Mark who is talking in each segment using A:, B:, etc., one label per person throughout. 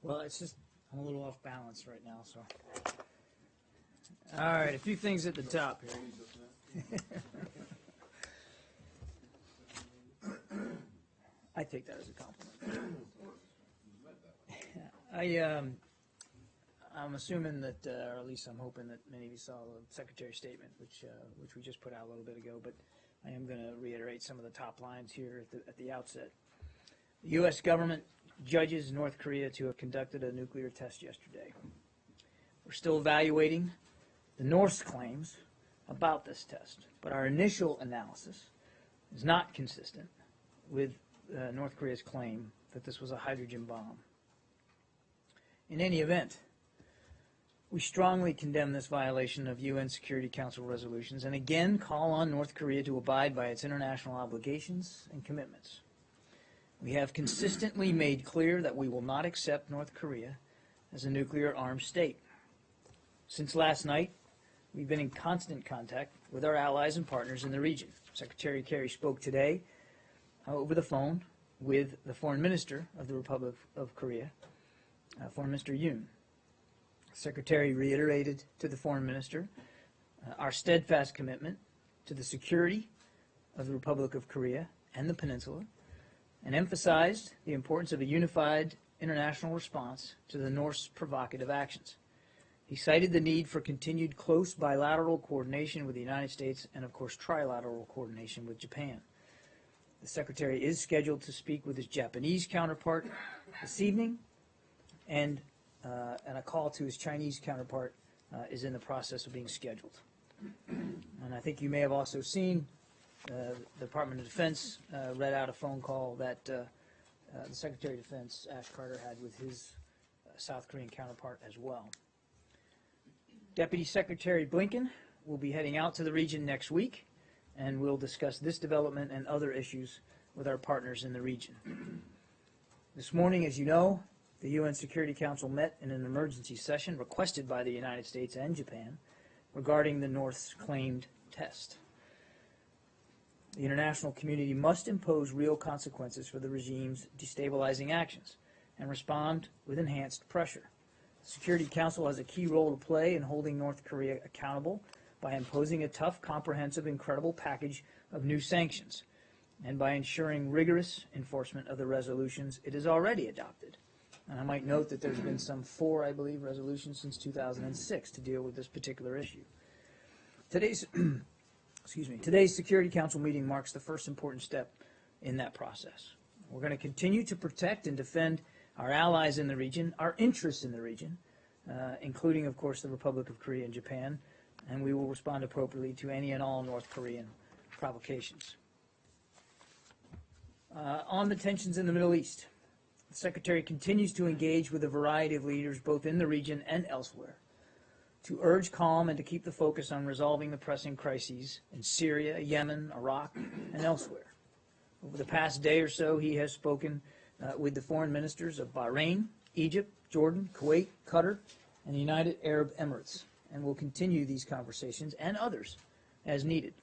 A: Well, it's just, I'm a little off balance right now, so. All right, a few things at the top here. I take that as a compliment. I'm assuming that, or at least I'm hoping that many of you saw the Secretary's statement, which we just put out a little bit ago, but I am going to reiterate some of the top lines here at the outset. The U.S. government judges North Korea to have conducted a nuclear test yesterday. We're still evaluating the North's claims about this test, but our initial analysis is not consistent with North Korea's claim that this was a hydrogen bomb. In any event, we strongly condemn this violation of UN Security Council resolutions and again call on North Korea to abide by its international obligations and commitments. We have consistently made clear that we will not accept North Korea as a nuclear-armed state. Since last night, we've been in constant contact with our allies and partners in the region. Secretary Kerry spoke today over the phone with the Foreign Minister of the Republic of Korea, Foreign Minister Yoon. The Secretary reiterated to the Foreign Minister our steadfast commitment to the security of the Republic of Korea and the Peninsula, and emphasized the importance of a unified international response to the North's provocative actions. He cited the need for continued close bilateral coordination with the United States and, of course, trilateral coordination with Japan. The Secretary is scheduled to speak with his Japanese counterpart this evening, and a call to his Chinese counterpart is in the process of being scheduled. And I think you may have also seen the Department of Defense read out a phone call that the Secretary of Defense, Ash Carter, had with his South Korean counterpart as well. Deputy Secretary Blinken will be heading out to the region next week, and we'll discuss this development and other issues with our partners in the region. This morning, as you know, the UN Security Council met in an emergency session requested by the United States and Japan regarding the North's claimed test. The international community must impose real consequences for the regime's destabilizing actions and respond with enhanced pressure. The Security Council has a key role to play in holding North Korea accountable by imposing a tough, comprehensive, and credible package of new sanctions, and by ensuring rigorous enforcement of the resolutions it has already adopted. And I might note that there's been some 4, I believe, resolutions since 2006 to deal with this particular issue. Today's Security Council meeting marks the first important step in that process. We're going to continue to protect and defend our allies in the region, our interests in the region, including, of course, the Republic of Korea and Japan, and we will respond appropriately to any and all North Korean provocations. On the tensions in the Middle East, the Secretary continues to engage with a variety of leaders both in the region and elsewhere to urge calm and to keep the focus on resolving the pressing crises in Syria, Yemen, Iraq, and elsewhere. Over the past day or so, he has spoken with the foreign ministers of Bahrain, Egypt, Jordan, Kuwait, Qatar, and the United Arab Emirates, and will continue these conversations and others as needed.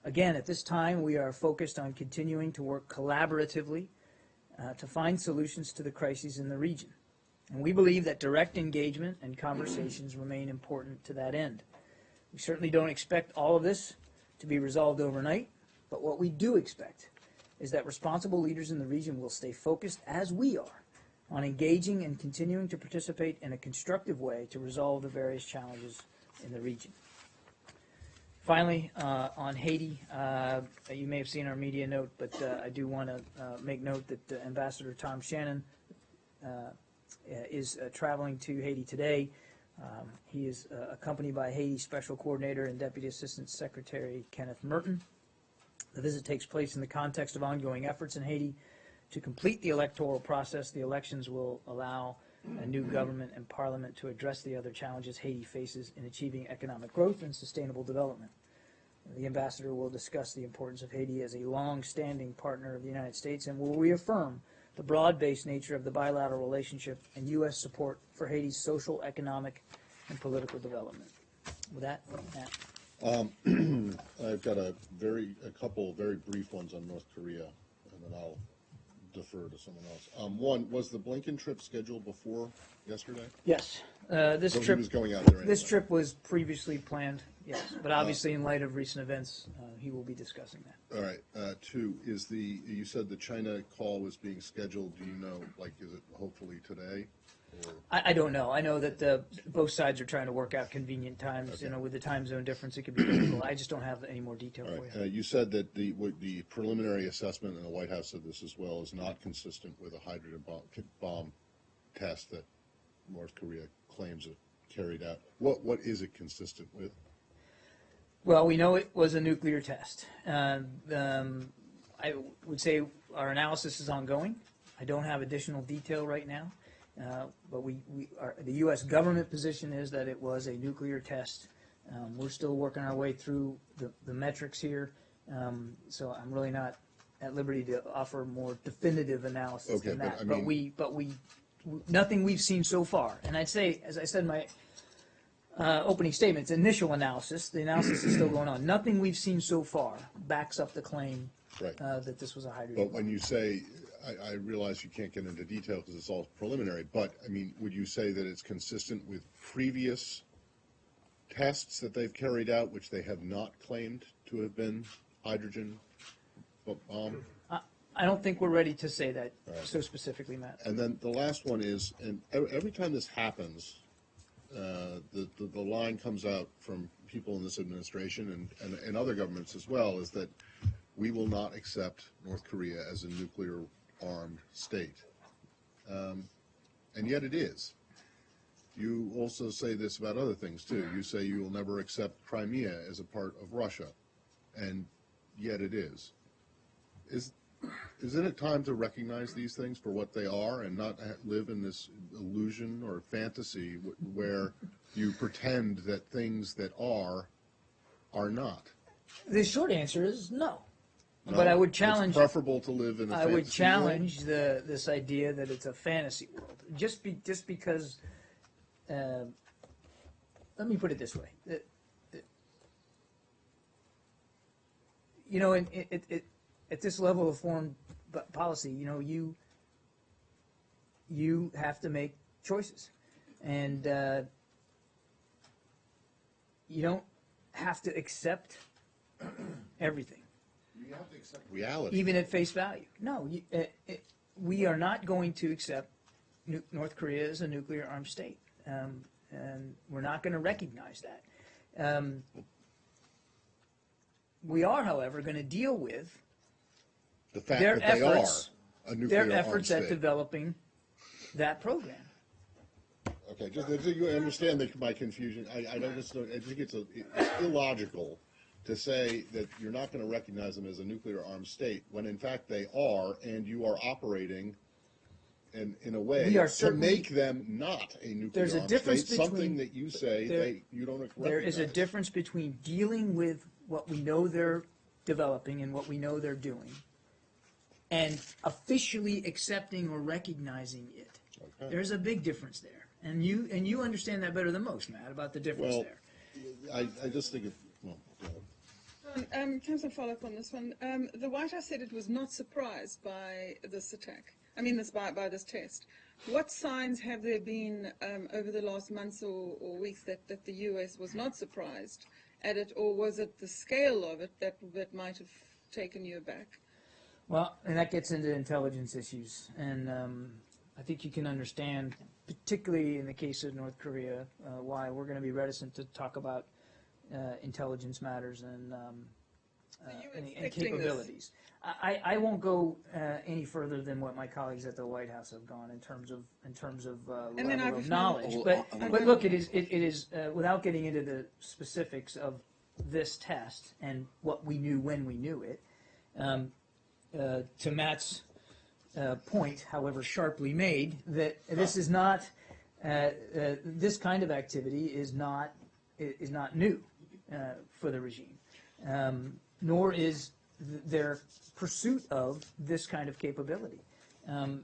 A: Again, at this time, we are focused on continuing to work collaboratively to find solutions to the crises in the region. And we believe that direct engagement and conversations remain important to that end. We certainly don't expect all of this to be resolved overnight, but what we do expect is that responsible leaders in the region will stay focused, as we are, on engaging and continuing to participate in a constructive way to resolve the various challenges in the region. Finally, on Haiti, you may have seen our media note, but I do want to make note that Ambassador Tom Shannon is traveling to Haiti today. He is accompanied by Haiti Special Coordinator and Deputy Assistant Secretary Kenneth Merton. The visit takes place in the context of ongoing efforts in Haiti to complete the electoral process. The elections will allow a new government and parliament to address the other challenges Haiti faces in achieving economic growth and sustainable development. The ambassador will discuss the importance of Haiti as a long-standing partner of the United States and will reaffirm the broad-based nature of the bilateral relationship and U.S. support for Haiti's social, economic, and political development. With that, Matt.
B: I've got a couple very brief ones on North Korea, and then I'll defer to someone else. One, was the Blinken trip scheduled before yesterday?
A: Yes, this
B: So he
A: trip.
B: was going out there anyway.
A: This trip was previously planned, yes, but obviously in light of recent events, he will be discussing that.
B: All right. Two, you said the China call was being scheduled. Do you know, like, is it hopefully today? Or?
A: I don't know. I know that both sides are trying to work out convenient times.
B: Okay.
A: You know, with the time zone difference, it could be difficult. I just don't have any more detail
B: All
A: for
B: right.
A: you.
B: You said that the preliminary assessment, and the White House said this as well, is not consistent with a hydrogen bomb test that North Korea claims it carried out. What is it consistent with?
A: Well, we know it was a nuclear test. I would say our analysis is ongoing. I don't have additional detail right now, but the U.S. government position is that it was a nuclear test. We're still working our way through the metrics here, so I'm really not at liberty to offer more definitive analysis than that.
B: I mean,
A: But nothing we've seen so far, and I'd say, as I said in my opening statements, initial analysis, the analysis is still going on. Nothing we've seen so far backs up the claim
B: right.
A: that this was a hydrogen
B: But
A: bomb.
B: when you say, I realize you can't get into detail because it's all preliminary, but I mean, would you say that it's consistent with previous tests that they've carried out, which they have not claimed to have been hydrogen bomb?
A: I don't think we're ready to say that
B: Right.
A: so specifically, Matt.
B: And then the last one is, and every time this happens, the line comes out from people in this administration and other governments as well, is that we will not accept North Korea as a nuclear-armed state. And yet it is. You also say this about other things, too. You say you will never accept Crimea as a part of Russia, and yet it is. Isn't it time to recognize these things for what they are and not live in this illusion or fantasy where you pretend that things that are not?
A: The short answer is no.
B: No?
A: But I would challenge.
B: It's preferable to live in a
A: I
B: fantasy
A: would challenge this idea that it's a fantasy world. Just because. Let me put it this way. You know, at this level of foreign policy, you know, you have to make choices, and you don't have to accept everything.
B: You have to accept reality.
A: Even at face value. No, we are not going to accept North Korea as a nuclear armed state, and we're not going to recognize that. We are, however, going to deal with
B: the fact
A: their
B: that they
A: efforts,
B: are a nuclear
A: their efforts
B: armed
A: at
B: state.
A: developing that program.
B: Okay, just so you understand my confusion. I think it's illogical to say that you're not going to recognize them as a nuclear armed state when in fact they are, and you are operating in a way to make them not a nuclear
A: There's a
B: armed
A: difference
B: state,
A: between
B: something that you say you don't recognize.
A: There is a difference between dealing with what we know they're developing and what we know they're doing, and officially accepting or recognizing it.
B: Okay.
A: There's a big difference there, and you understand that better than most, Matt, about the difference
B: Well,
A: there.
B: I just think go ahead.
C: Can I follow up on this one? The White House said it was not surprised by this attack. I mean, by this test. What signs have there been over the last months or weeks that the U.S. was not surprised at it, or was it the scale of it that might have taken you aback?
A: Well, and that gets into intelligence issues, and I think you can understand, particularly in the case of North Korea, why we're going to be reticent to talk about intelligence matters and capabilities. I won't go any further than what my colleagues at the White House have gone in terms of level of knowledge. But look, it is without getting into the specifics of this test and what we knew when we knew it. To Matt's point, however sharply made, that this is not this kind of activity is not new for the regime, nor is their pursuit of this kind of capability.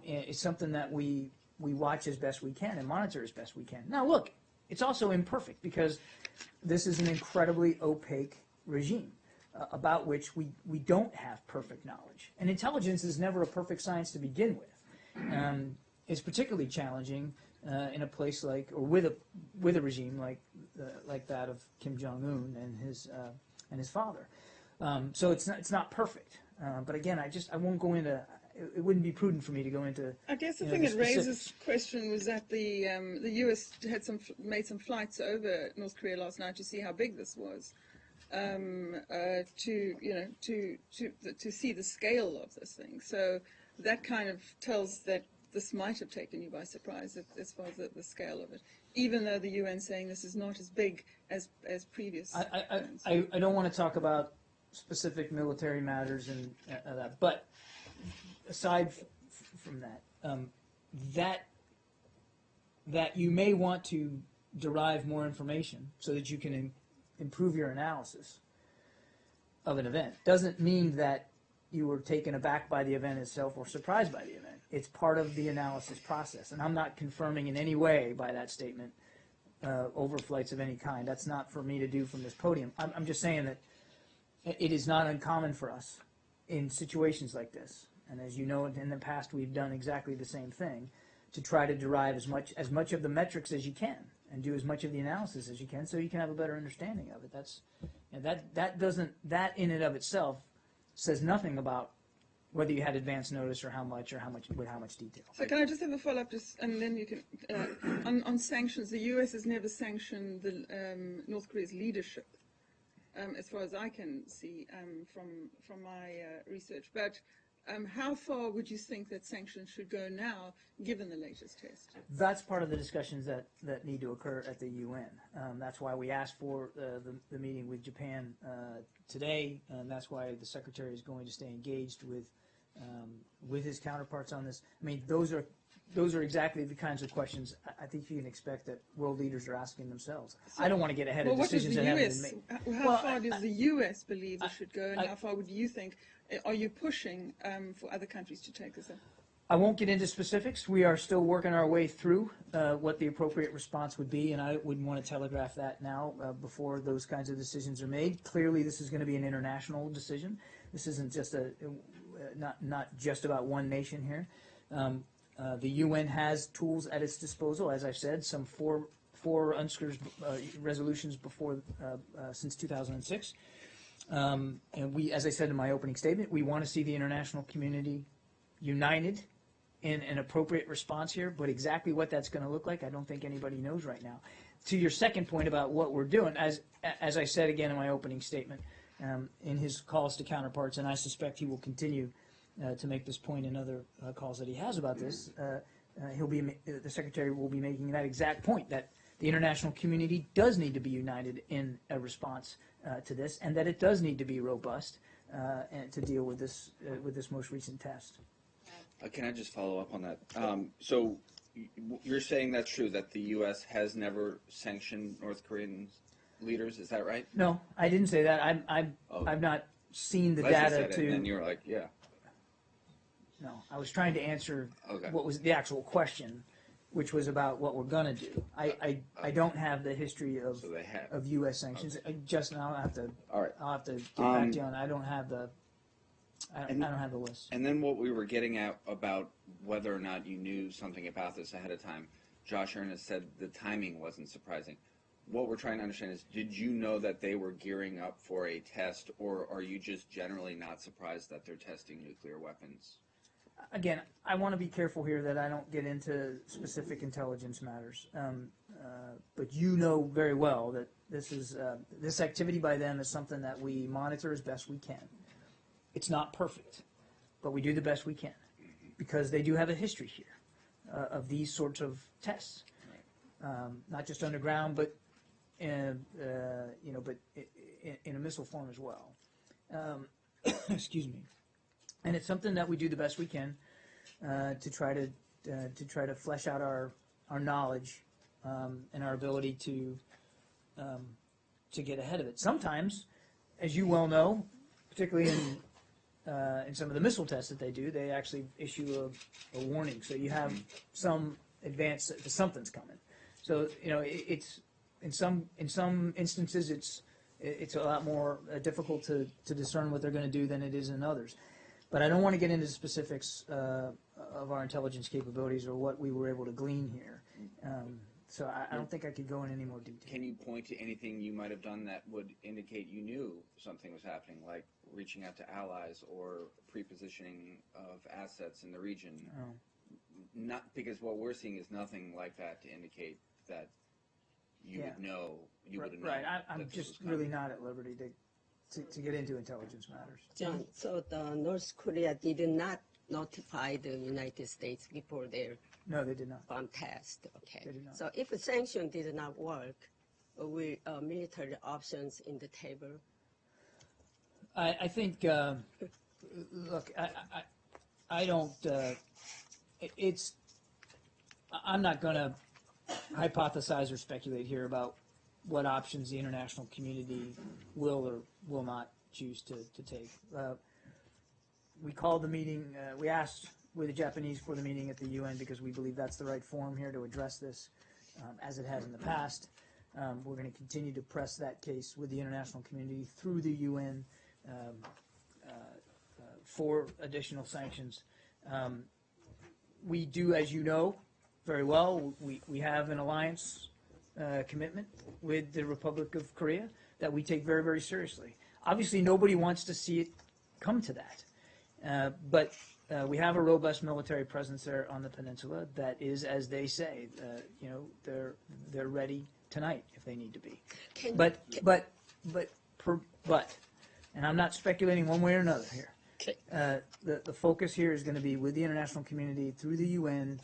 A: It's something that we watch as best we can and monitor as best we can. Now, look, it's also imperfect because this is an incredibly opaque regime. about which we don't have perfect knowledge. And intelligence is never a perfect science to begin with. It's particularly challenging in a place like, or with a regime like that of Kim Jong Un and his father. So it's not perfect. But again, I won't go into. It wouldn't be prudent for me to go into.
C: I guess the
A: you know,
C: thing
A: the
C: that raises
A: specifics.
C: question was that the U.S. had made some flights over North Korea last night to see how big this was, to see the scale of this thing. So that kind of tells that this might have taken you by surprise as far as the scale of it, even though the UN saying this is not as big as previous.
A: I don't want to talk about specific military matters and that, but aside from that, that you may want to derive more information so that you can improve your analysis of an event doesn't mean that you were taken aback by the event itself or surprised by the event. It's part of the analysis process, and I'm not confirming in any way by that statement overflights of any kind. That's not for me to do from this podium. I'm just saying that it is not uncommon for us in situations like this, and as you know, in the past we've done exactly the same thing, to try to derive as much of the metrics as you can and do as much of the analysis as you can, so you can have a better understanding of it. That in and of itself says nothing about whether you had advance notice or how much with how much detail.
C: So can I just have a follow-up, and then you can, on sanctions, the U.S. has never sanctioned the North Korea's leadership, as far as I can see from my research. But how far would you think that sanctions should go now, given the latest test?
A: That's part of the discussions that need to occur at the UN. That's why we asked for the meeting with Japan today, and that's why the Secretary is going to stay engaged with his counterparts on this. I mean, those are exactly the kinds of questions I think you can expect that world leaders are asking themselves. I don't want to get ahead of decisions that haven't been made.
C: How far does the U.S. believe it should go, and how far would you think? Are you pushing for other countries to take this up?
A: I won't get into specifics. We are still working our way through what the appropriate response would be, and I wouldn't want to telegraph that now before those kinds of decisions are made. Clearly, this is going to be an international decision. This isn't just not just about one nation here. The UN has tools at its disposal, as I've said, some four UNSCR resolutions since 2006. And we, as I said in my opening statement, we want to see the international community united in an appropriate response here, but exactly what that's going to look like, I don't think anybody knows right now. To your second point about what we're doing, as I said again in my opening statement, in his calls to counterparts, and I suspect he will continue to make this point in other calls that he has about this, the Secretary will be making that exact point, that the international community does need to be united in a response to this, and that it does need to be robust and to deal with this most recent test.
D: Can I just follow up on that? So you're saying that's true, that the U.S. has never sanctioned North Korean leaders, is that right?
A: No, I didn't say that. I've not seen the
D: Leslie
A: data
D: said it,
A: to.
D: and then you were like, yeah.
A: No, I was trying to answer
D: Okay.
A: what was the actual question, which was about what we're going to do. I don't have the history of
D: So they have.
A: of U.S. sanctions. Justin, I'll have to
D: All right.
A: get back to you on. I don't have the I don't have the list.
D: And then what we were getting at about whether or not you knew something about this ahead of time, Josh Earnest said the timing wasn't surprising. What we're trying to understand is, did you know that they were gearing up for a test, or are you just generally not surprised that they're testing nuclear weapons?
A: Again, I want to be careful here that I don't get into specific intelligence matters. But you know very well that this activity by them is something that we monitor as best we can. It's not perfect, but we do the best we can because they do have a history here of these sorts of tests, not just underground, but in a missile form as well. Excuse me. And it's something that we do the best we can to try to flesh out our knowledge and our ability to get ahead of it. Sometimes, as you well know, particularly in some of the missile tests that they do, they actually issue a warning, so you have some advance that something's coming. So it's in some instances it's a lot more difficult to discern what they're going to do than it is in others. But I don't want to get into specifics of our intelligence capabilities or what we were able to glean here. So I don't think I could go in any more detail.
D: Can you point to anything you might have done that would indicate you knew something was happening, like reaching out to allies or pre-positioning of assets in the region?
A: Oh.
D: Not because what we're seeing is nothing like that to indicate that you
A: Yeah.
D: would know. You would have known.
A: Right, I'm
D: that this was
A: just
D: coming.
A: really not at liberty to get into intelligence matters.
E: John, so the North Korea did not notify the United States before their
A: No, they did not.
E: bomb test. Okay.
A: They did not.
E: So if a sanction did not work, will military options in the table?
A: I think, look, I don't, I'm not going to hypothesize or speculate here about what options the international community will or will not choose to take. We called the meeting, we asked with the Japanese for the meeting at the UN because we believe that's the right forum here to address this, as it has in the past. We're going to continue to press that case with the international community through the UN for additional sanctions. We do, as you know very well, we have an alliance commitment with the Republic of Korea that we take very, very seriously. Obviously, nobody wants to see it come to that. But we have a robust military presence there on the peninsula that is, as they say, they're ready tonight if they need to be. But, and I'm not speculating one way or another here. The focus here is going to be with the international community through the UN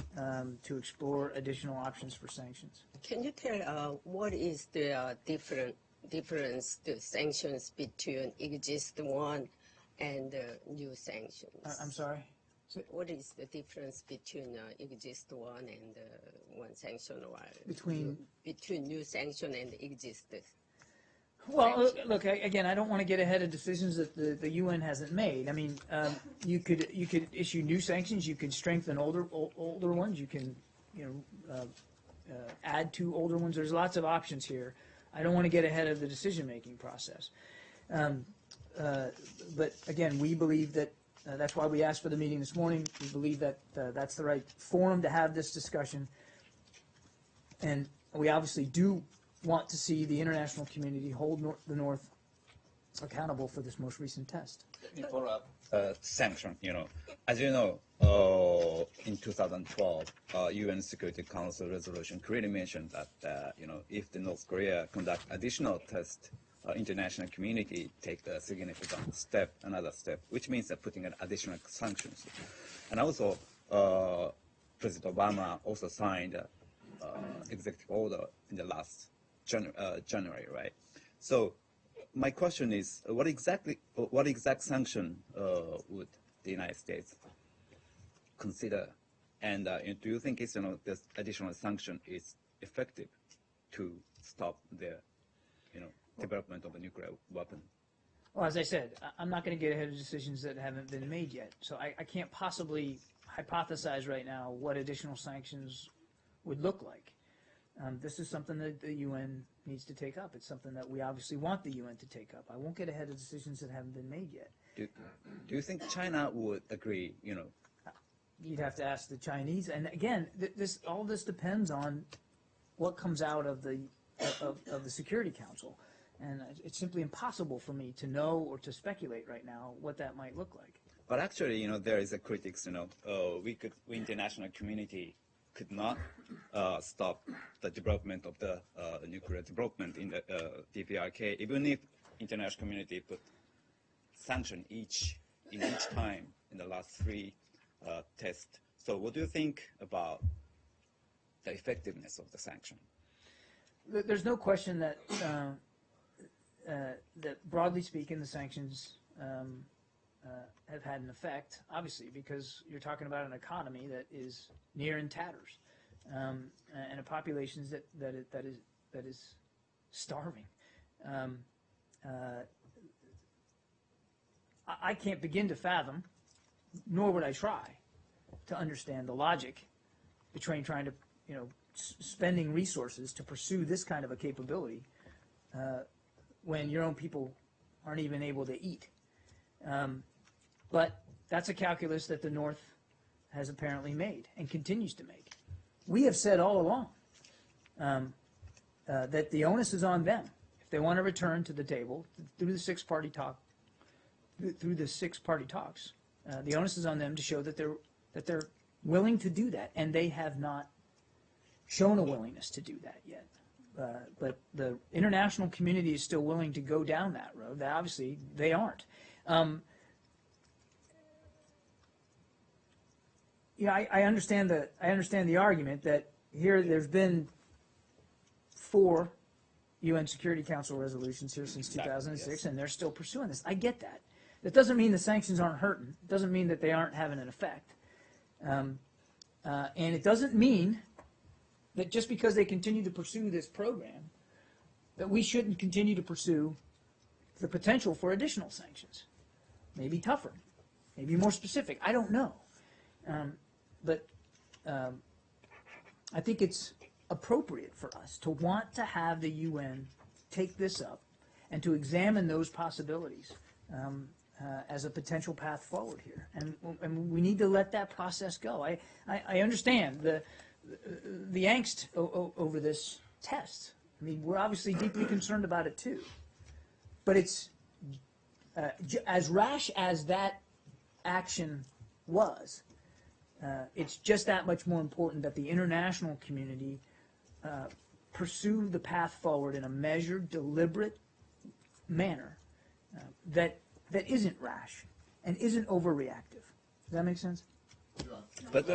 A: to explore additional options for sanctions.
E: Can you tell what is the difference, the sanctions between existing one and new sanctions?
A: I'm sorry?
E: What is the difference between exist one and one sanction or
A: Between
E: new sanction and existing?
A: Well, look, again, I don't want to get ahead of decisions that the UN hasn't made. I mean, you could issue new sanctions. You could strengthen older ones. You can, add to older ones. There's lots of options here. I don't want to get ahead of the decision-making process. But again, we believe that that's why we asked for the meeting this morning. We believe that that's the right forum to have this discussion. And we obviously do want to see the international community hold the North accountable for this most recent test.
F: Follow up. Sanction, as you know, in 2012, UN Security Council resolution clearly mentioned that, if the North Korea conduct additional tests, international community take the significant step, another step, which means that putting in additional sanctions. And also, President Obama also signed executive order in the last January, right? So my question is, what exact sanction would the United States consider? And do you think this additional sanction is effective to stop the, development of a nuclear weapon?
A: Well, as I said, I'm not going to get ahead of decisions that haven't been made yet. So I can't possibly hypothesize right now what additional sanctions would look like. This is something that the UN needs to take up. It's something that we obviously want the UN to take up. I won't get ahead of decisions that haven't been made yet.
F: Do you think China would agree,
A: You'd have to ask the Chinese. And again, all this depends on what comes out of the Security Council. And it's simply impossible for me to know or to speculate right now what that might look like.
F: But actually, there is a critics, we international community could not stop the development of the nuclear development in the DPRK, even if international community put sanction in each time in the last 3 tests. So what do you think about the effectiveness of the sanction?
A: There's no question that that broadly speaking, the sanctions have had an effect, obviously, because you're talking about an economy that is near in tatters, and a population that is starving. I can't begin to fathom, nor would I try, to understand the logic between trying to, spending resources to pursue this kind of a capability when your own people aren't even able to eat. But that's a calculus that the North has apparently made and continues to make. We have said all along that the onus is on them if they want to return to the table through the six-party talks. The onus is on them to show that they're willing to do that, and they have not shown a willingness to do that yet. But the international community is still willing to go down that road. Obviously, they aren't. I understand the argument that here there's been 4 UN Security Council resolutions here since 2006,
F: yes.
A: and they're still pursuing this. I get that. That doesn't mean the sanctions aren't hurting. It doesn't mean that they aren't having an effect. And it doesn't mean that just because they continue to pursue this program, that we shouldn't continue to pursue the potential for additional sanctions. Maybe tougher, maybe more specific. I don't know. But I think it's appropriate for us to want to have the UN take this up and to examine those possibilities as a potential path forward here. And we need to let that process go. I understand the angst over this test. I mean, we're obviously deeply concerned about it too. But it's as rash as that action was, it's just that much more important that the international community pursue the path forward in a measured, deliberate manner that isn't rash and isn't overreactive. Does that make sense?
F: But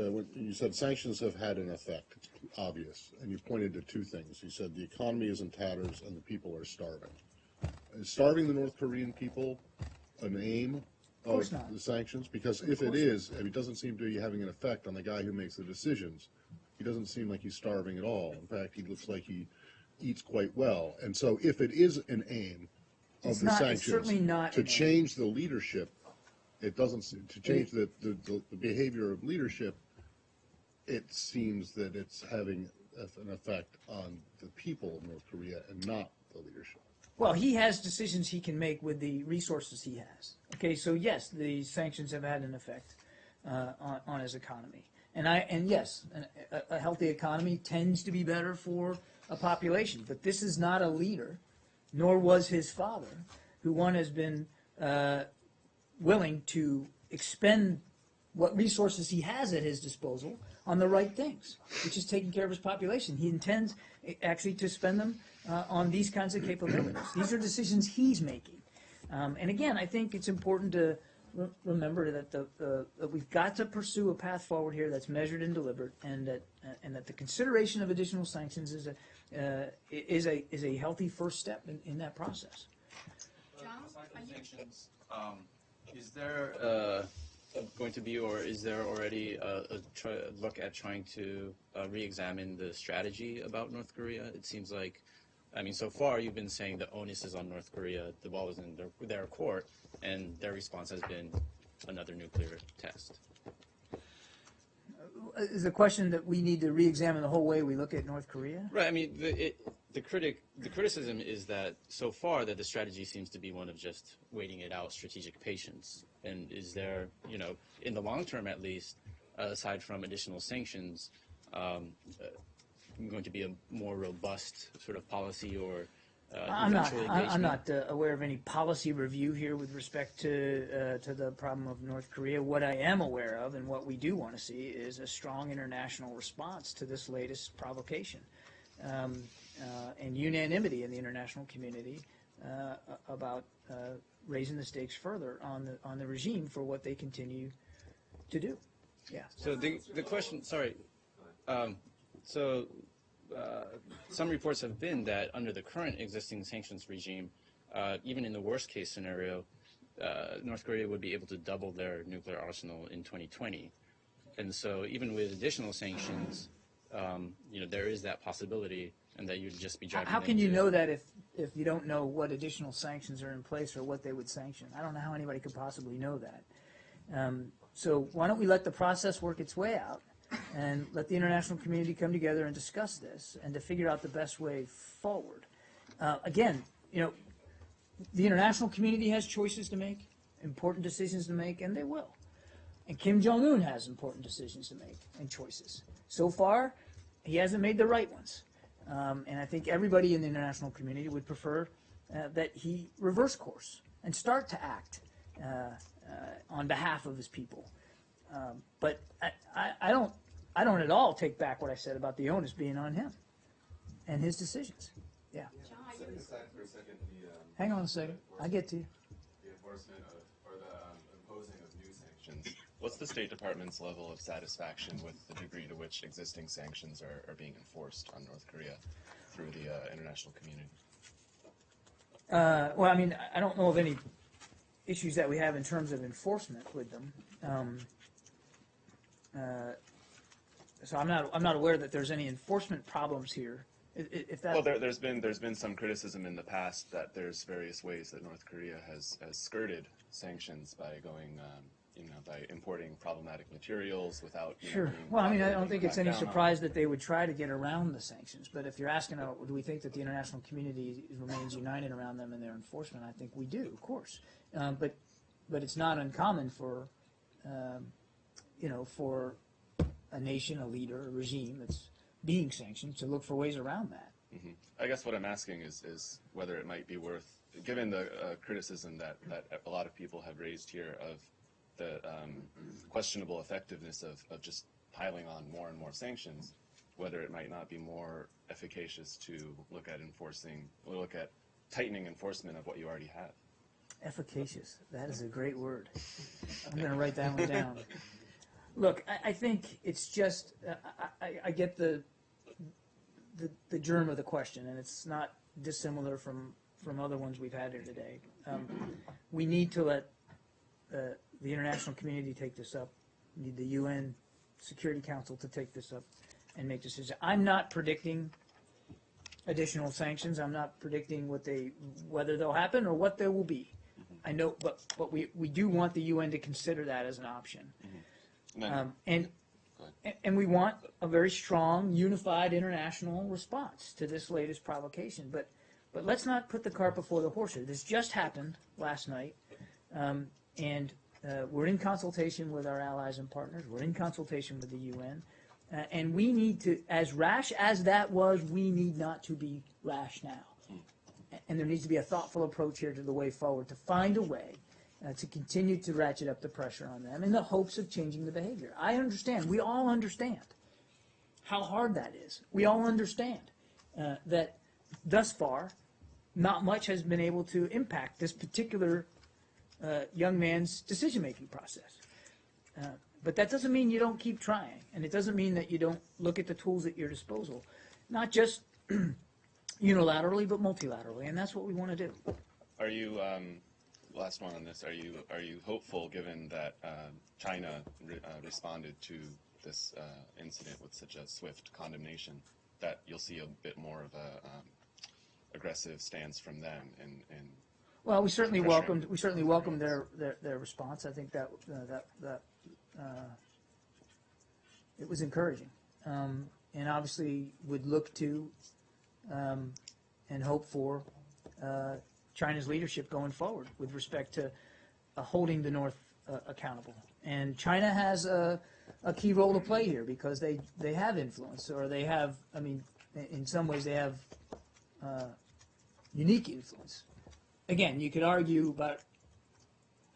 B: When you said sanctions have had an effect, it's obvious, and you pointed to 2 things. You said the economy is in tatters and the people are starving. Is starving the North Korean people an aim of the sanctions? Because if it is, and it doesn't seem to be having an effect on the guy who makes the decisions, he doesn't seem like he's starving at all. In fact, he looks like he eats quite well. And so if it is an aim of
A: It's
B: the
A: not- it's
B: sanctions
A: certainly not
B: to
A: an aim.
B: change the leadership, it doesn't seem to change the behavior of leadership. It seems that it's having an effect on the people of North Korea and not the leadership.
A: Well, he has decisions he can make with the resources he has. Okay, so yes, the sanctions have had an effect on his economy, and yes, a healthy economy tends to be better for a population. But this is not a leader, nor was his father, who one has been willing to expend what resources he has at his disposal on the right things, which is taking care of his population. He intends actually to spend them on these kinds of capabilities. These are decisions he's making. And again, I think it's important to remember that that we've got to pursue a path forward here that's measured and deliberate, and that the consideration of additional sanctions is a healthy first step in that process.
G: Aside from sanctions, is there going to be, or is there already a look at trying to re-examine the strategy about North Korea? It seems like, I mean, so far you've been saying the onus is on North Korea, the ball is in their court, and their response has been another nuclear test.
A: Is the question that we need to re-examine the whole way we look at North Korea?
G: Right. I mean, the criticism is that so far that the strategy seems to be one of just waiting it out, strategic patience. And is there, in the long term at least, aside from additional sanctions, going to be a more robust sort of policy or
A: I'm
G: engagement?
A: not aware of any policy review here with respect to the problem of North Korea. What I am aware of, and what we do want to see, is a strong international response to this latest provocation, and unanimity in the international community about raising the stakes further on the regime for what they continue to do. Yeah.
G: So the question, sorry. Some reports have been that under the current existing sanctions regime, even in the worst case scenario, North Korea would be able to double their nuclear arsenal in 2020. And so even with additional sanctions, there is that possibility, and that you'd just be driving
A: How
G: them
A: can you
G: to-
A: know that if you don't know what additional sanctions are in place or what they would sanction? I don't know how anybody could possibly know that. So why don't we let the process work its way out and let the international community come together and discuss this and to figure out the best way forward. Again, the international community has choices to make, important decisions to make, and they will. And Kim Jong-un has important decisions to make and choices. So far, he hasn't made the right ones. And I think everybody in the international community would prefer that he reverse course and start to act on behalf of his people. But I don't at all take back what I said about the onus being on him and his decisions. Yeah.
H: Setting aside for a second the
A: Hang on a second. I get to you.
H: the enforcement of or the imposing of new sanctions. What's the State Department's level of satisfaction with the degree to which existing sanctions are being enforced on North Korea through the international community?
A: Well, I mean, I don't know of any issues that we have in terms of enforcement with them. So I'm not aware that there's any enforcement problems here. If that,
H: Well, there's been some criticism in the past that there's various ways that North Korea has skirted sanctions by going, by importing problematic materials without.
A: Sure.
H: being
A: Well, I mean, I
H: properly
A: don't think it's
H: backed
A: any
H: down on.
A: surprise that they would try to get around the sanctions. But if you're asking, do we think that the international community remains united around them and their enforcement? I think we do, of course. But it's not uncommon for, for a nation, a leader, a regime that's being sanctioned to look for ways around that.
H: Mhm. I guess what I'm asking is whether it might be worth, given the criticism that a lot of people have raised here of the questionable effectiveness of just piling on more and more sanctions, whether it might not be more efficacious to look at tightening enforcement of what you already have.
A: Efficacious. That is a great word. I'm going to write that one down. Look, I think it's just, I get the germ of the question, and it's not dissimilar from other ones we've had here today. We need to let the international community take this up. We need the UN Security Council to take this up and make decisions. I'm not predicting additional sanctions. I'm not predicting whether they'll happen or what there will be. I know, but we do want the UN to consider that as an option.
H: And then,
A: And we want a very strong, unified international response to this latest provocation. But let's not put the cart before the horse here. This just happened last night, and we're in consultation with our allies and partners. We're in consultation with the UN. And we need to, as rash as that was, we need not to be rash now. And there needs to be a thoughtful approach here to the way forward, to find a way to continue to ratchet up the pressure on them in the hopes of changing the behavior. I understand. We all understand how hard that is. We all understand that thus far, not much has been able to impact this particular young man's decision-making process. But that doesn't mean you don't keep trying, and it doesn't mean that you don't look at the tools at your disposal, not just unilaterally, but multilaterally, and that's what we want to do.
H: are you, last one on this, are you hopeful, given that China responded to this incident with such a swift condemnation, that you'll see a bit more of a aggressive stance from them and
A: Well, we certainly
H: pressuring.
A: welcomed their response. I think that it was encouraging, and obviously would look to and hope for China's leadership going forward with respect to holding the North accountable. And China has a key role to play here because they have influence, or they have, I mean, in some ways they have unique influence. Again, you could argue about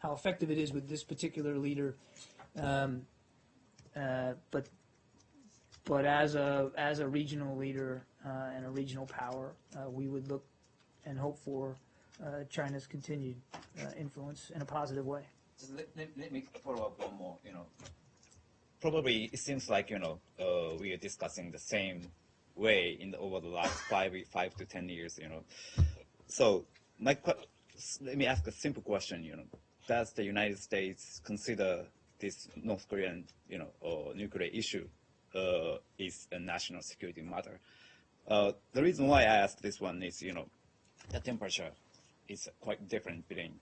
A: how effective it is with this particular leader, but as a regional leader and a regional power, we would look and hope for China's continued influence in a positive way.
F: Let me follow up one more. Probably it seems like we are discussing the same way over the last 5 to 10 years. So let me ask a simple question. Does the United States consider this North Korean nuclear issue is a national security matter? The reason why I ask this one is the temperature is quite different between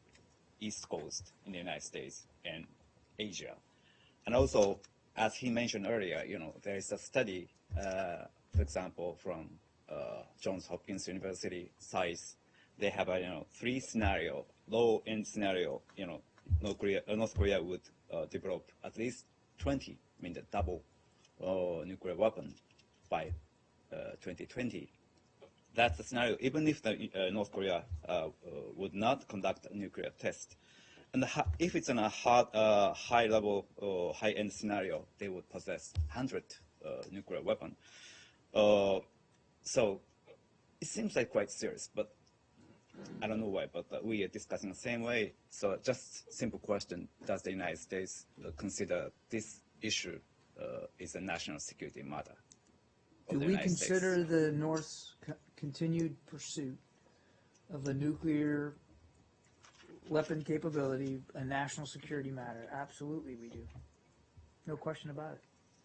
F: East Coast in the United States and Asia. And also, as he mentioned earlier, there is a study, for example, from Johns Hopkins University size, they have a 3 scenario, low end scenario. North Korea would develop at least 20, I mean the double nuclear weapon by 2020. That's the scenario. Even if the North Korea would not conduct a nuclear test, and if it's in a high level or high end scenario, they would possess 100 nuclear weapon. So it seems like quite serious, but I don't know why, but we are discussing the same way. So just simple question, does the United States consider this issue is a national security matter?
A: Do we consider the North's continued pursuit of the nuclear weapon capability a national security matter? Absolutely we do. No question about it.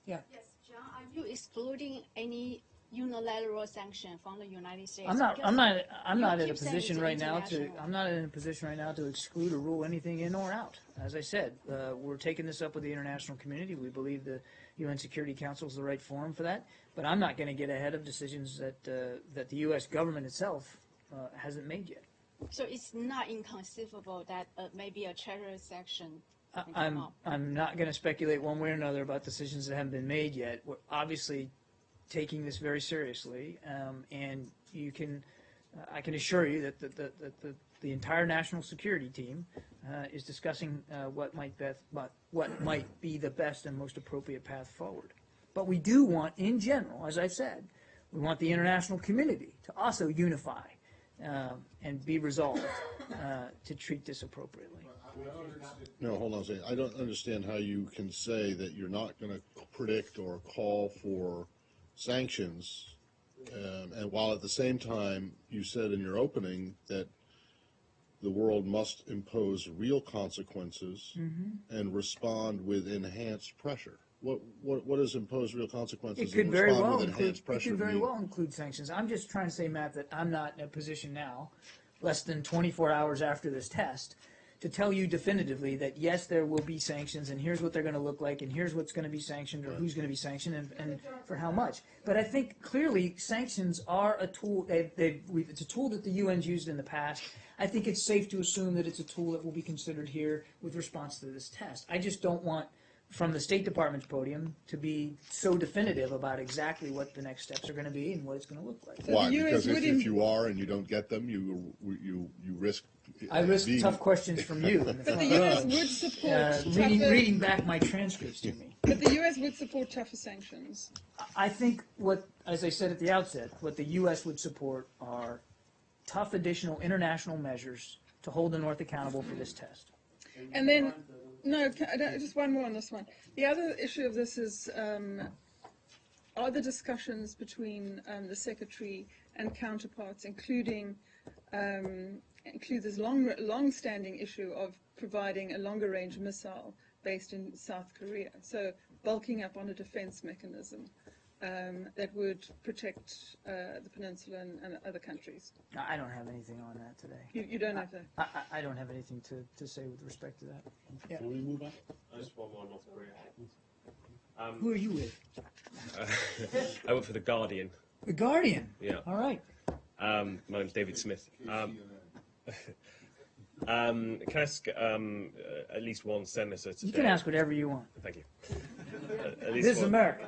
A: Yeah.
I: Yes, John, are you excluding any unilateral sanction from the United States?
A: I'm not in a
I: keep saying
A: position
I: it's
A: right now
I: international.
A: to exclude or rule anything in or out. As I said, we're taking this up with the international community. We believe the UN Security Council is the right forum for that. But I'm not going to get ahead of decisions that the U.S. government itself hasn't made yet.
I: So it's not inconceivable that maybe a terrorist sanction can come up.
A: I'm not going to speculate one way or another about decisions that haven't been made yet. We're obviously taking this very seriously, and I can assure you that the entire national security team is discussing what might be the best and most appropriate path forward. But we do want, in general, as I've said, we want the international community to also unify and be resolved to treat this appropriately.
B: No, hold on a second. I don't understand how you can say that you're not going to predict or call for sanctions, and while at the same time you said in your opening that the world must impose real consequences and respond with enhanced pressure. What does impose real consequences
A: It could
B: and
A: very
B: respond
A: well
B: with
A: include,
B: enhanced pressure
A: it could very
B: mean?
A: well include sanctions. I'm just trying to say, Matt, that I'm not in a position now, less than 24 hours after this test, to tell you definitively that yes, there will be sanctions, and here's what they're going to look like, and here's what's going to be sanctioned, or who's going to be sanctioned, and for how much. But I think clearly sanctions are a tool. It's a tool that the UN's used in the past. I think it's safe to assume that it's a tool that will be considered here with response to this test. I just don't want, from the State Department's podium, to be so definitive about exactly what the next steps are going to be and what it's going to look like.
B: Why?
C: the US
B: Because if
C: wouldn't-
B: you are and you don't get them, you risk.
A: I risk
B: being-
A: tough questions from you in the
C: But
A: front
C: the US
A: row,
C: would support
A: reading back my transcripts to me.
C: But the US would support tougher sanctions.
A: I think as I said at the outset, what the U.S. would support are tough additional international measures to hold the North accountable for this test.
C: And then, no, just one more on this one. The other issue of this is, are the discussions between the Secretary and counterparts, include this long-standing issue of providing a longer-range missile based in South Korea, so bulking up on a defense mechanism that would protect the peninsula and other countries.
A: I don't have anything on that today.
C: You don't have that?
A: I don't have anything to say with respect to that. Yeah.
J: Can we move on? Just one more North Korea.
A: Who are you with?
J: I work for The Guardian.
A: The Guardian?
J: Yeah.
A: All right.
J: My name's David Smith. Can I ask at least one senator today?
A: You can ask whatever you want.
J: Thank you.
A: This is America.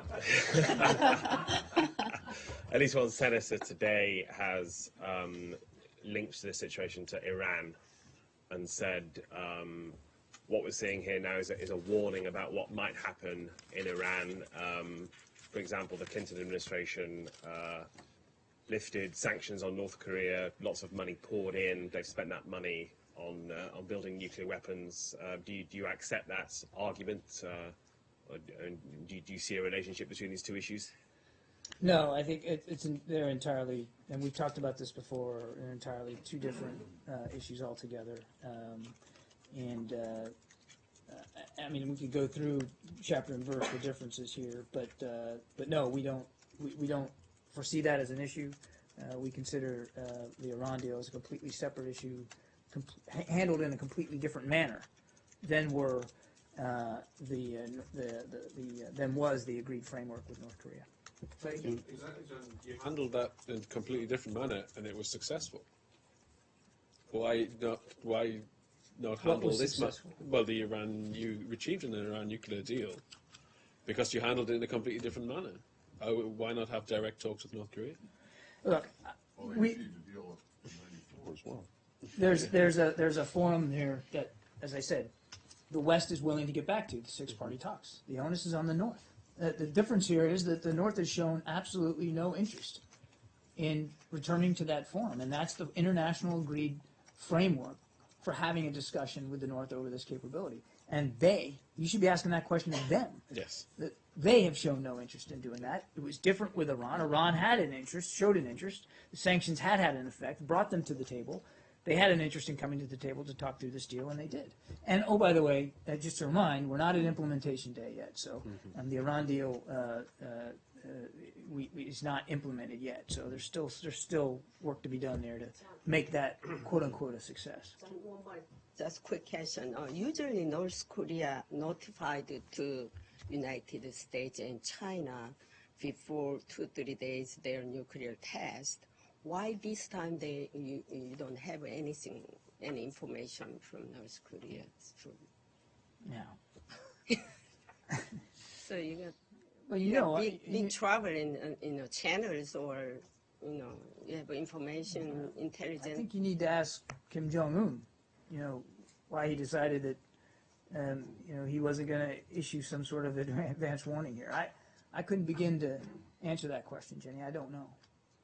J: At least one senator today has linked the situation to Iran and said what we're seeing here now is a warning about what might happen in Iran. For example, the Clinton administration lifted sanctions on North Korea. Lots of money poured in. They've spent that money on building nuclear weapons. Do you accept that argument? Or do you see a relationship between these two issues?
A: No, I think they're entirely, and we've talked about this before, they're entirely two different issues altogether. I mean, we could go through chapter and verse the differences here, but no, we don't foresee that as an issue. We consider the Iran deal as a completely separate issue, handled in a completely different manner than was the agreed framework with North Korea.
K: Exactly, John. You handled that in a completely different manner, and it was successful. Why not? Why not
A: What
K: handle
A: was
K: this?
A: successful?
K: Well, you achieved an Iran nuclear deal because you handled it in a completely different manner. Why not have direct talks with North Korea?
A: Look,
B: Well,
A: we,
B: achieved a deal in '94 as well.
A: there's a forum there that, as I said, the West is willing to get back to, the six-party talks. The onus is on the North. The difference here is that the North has shown absolutely no interest in returning to that forum, and that's the international agreed framework for having a discussion with the North over this capability. And you should be asking that question of them.
K: Yes.
A: They have shown no interest in doing that. It was different with Iran. Iran had an interest, showed an interest. The sanctions had an effect, brought them to the table. They had an interest in coming to the table to talk through this deal, and they did. And, oh, by the way, just to remind, we're not at implementation day yet. So the Iran deal is not implemented yet. So there's still work to be done there to make that, quote-unquote, a success.
E: One more, just quick question. Usually North Korea notified to United States and China before 2-3 days their nuclear test. Why this time you don't have any information from North Korea?
A: Yeah.
E: So you got
A: Well,
E: big trouble in channels, or you have information intelligence.
A: I think you need to ask Kim Jong-un, why he decided that, he wasn't going to issue some sort of advance warning here. I couldn't begin to answer that question, Jenny. I don't know.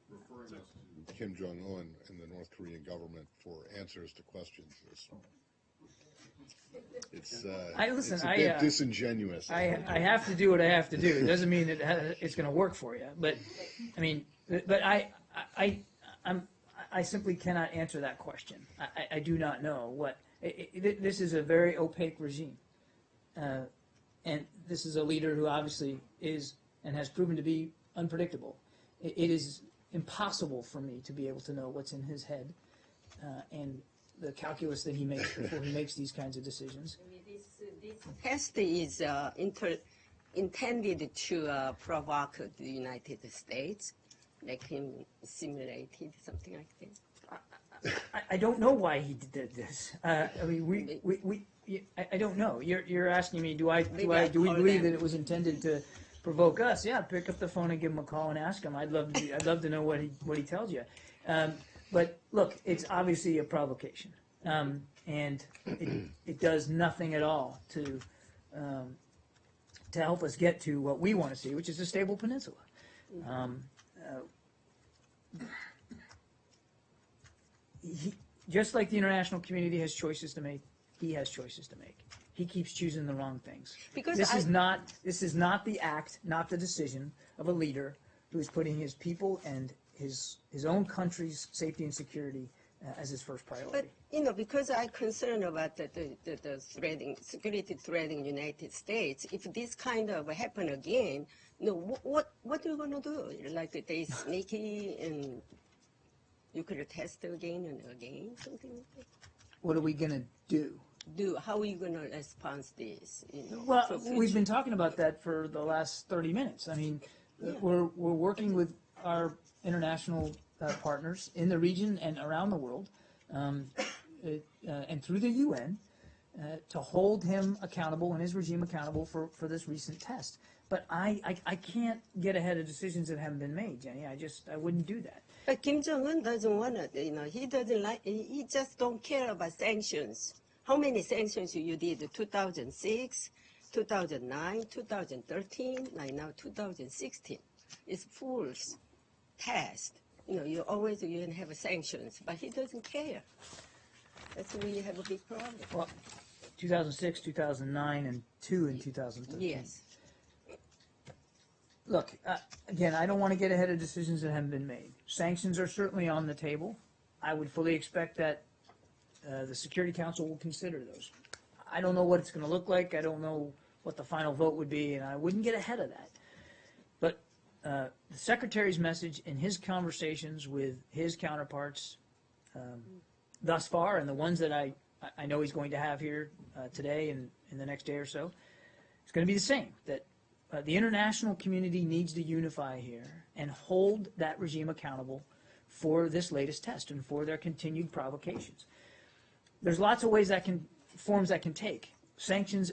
B: Referring us to Kim Jong-un and the North Korean government for answers to questions it's a bit disingenuous.
A: I have to do what I have to do. It doesn't mean it's going to work for you. But I mean, I simply cannot answer that question. I do not know what. This is a very opaque regime, and this is a leader who obviously is and has proven to be unpredictable. It is impossible for me to be able to know what's in his head and the calculus that he makes before he makes these kinds of decisions.
E: This test is intended to provoke the United States, make him simulated, something like this.
A: I don't know why he did this. I mean, I don't know. You're asking me, do we believe that it was intended to provoke us? Yeah, pick up the phone and give him a call and ask him. I'd love to know what he tells you. But look, it's obviously a provocation, and it does nothing at all to help us get to what we want to see, which is a stable peninsula. Just like the international community has choices to make, he has choices to make. He keeps choosing the wrong things.
E: Because
A: this is not the act, not the decision of a leader who is putting his people and his own country's safety and security as his first priority.
E: But because I'm concerned about the security threatening United States, if this kind of happen again, what are you going to do? Like they sneaky and you could test again and again, something like that?
A: What are we going to do?
E: How are you going to respond to this?
A: Well, we've been talking about that for the last 30 minutes. I mean, we're working with our international partners in the region and around the world, and through the UN, to hold him accountable and his regime accountable for this recent test. But I can't get ahead of decisions that haven't been made, Jenny. I wouldn't do that.
E: But Kim Jong-un doesn't want to, he doesn't like, he just don't care about sanctions. How many sanctions you did? 2006, 2009, 2013, like now 2016. It's fool's test. You always have sanctions, but he doesn't care. That's where you have a big problem.
A: Well, 2006, 2009, and 2 in 2013.
E: Yes.
A: Look, again, I don't want to get ahead of decisions that haven't been made. Sanctions are certainly on the table. I would fully expect that the Security Council will consider those. I don't know what it's going to look like. I don't know what the final vote would be, and I wouldn't get ahead of that. But the Secretary's message in his conversations with his counterparts thus far, and the ones that I know he's going to have here today and in the next day or so, it's going to be the same, that the international community needs to unify here and hold that regime accountable for this latest test and for their continued provocations. There's lots of ways forms that can take. Sanctions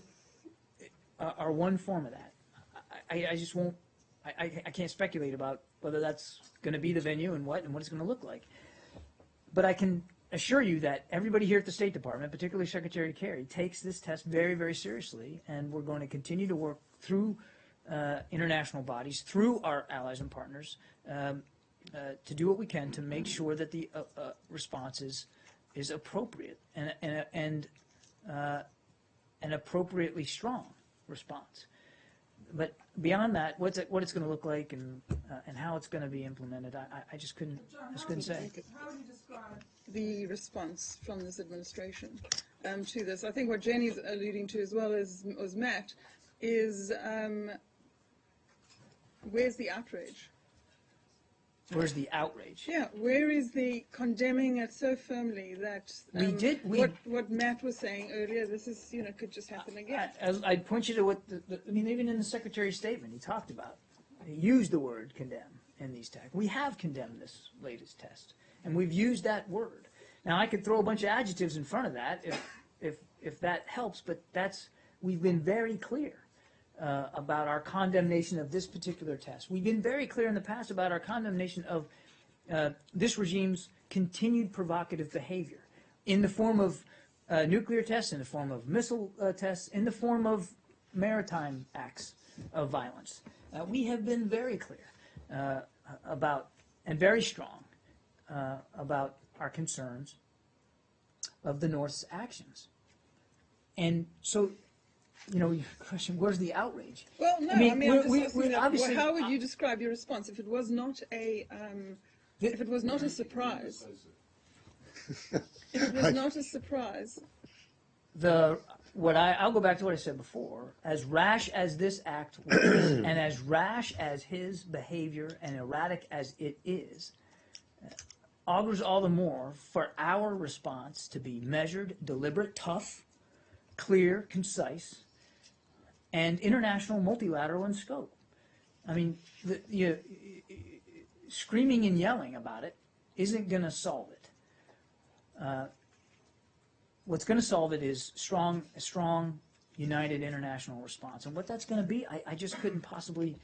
A: are one form of that. I just won't, I can't speculate about whether that's going to be the venue and what it's going to look like. But I can assure you that everybody here at the State Department, particularly Secretary Kerry, takes this test very, very seriously, and we're going to continue to work through international bodies, through our allies and partners, to do what we can to make sure that the response is appropriate and an appropriately strong response. But beyond that, what it's going to look like and how it's going to be implemented, I just couldn't say.
C: How would you describe the response from this administration to this? I think what Jenny's alluding to, as well as Matt, is where's the outrage?
A: Where's the outrage?
C: Yeah, where is the condemning it so firmly that what Matt was saying earlier, this is, could just happen again.
A: I'd point you to what, even in the Secretary's statement, he talked about, he used the word condemn in these texts. We have condemned this latest test, and we've used that word. Now, I could throw a bunch of adjectives in front of that if that helps, but we've been very clear about our condemnation of this particular test. We've been very clear in the past about our condemnation of this regime's continued provocative behavior in the form of nuclear tests, in the form of missile tests, in the form of maritime acts of violence. We have been very clear about, and very strong about our concerns of the North's actions. And so, your question, where's the outrage?
C: Well, no,
A: obviously,
C: how would you describe your response if it was not a surprise? If it was not a surprise.
A: I'll go back to what I said before. As rash as this act was, and as rash as his behavior and erratic as it is, augurs all the more for our response to be measured, deliberate, tough, clear, concise, and international, multilateral in scope. I mean, screaming and yelling about it isn't going to solve it. What's going to solve it is a strong, united international response. And what that's going to be, I just couldn't possibly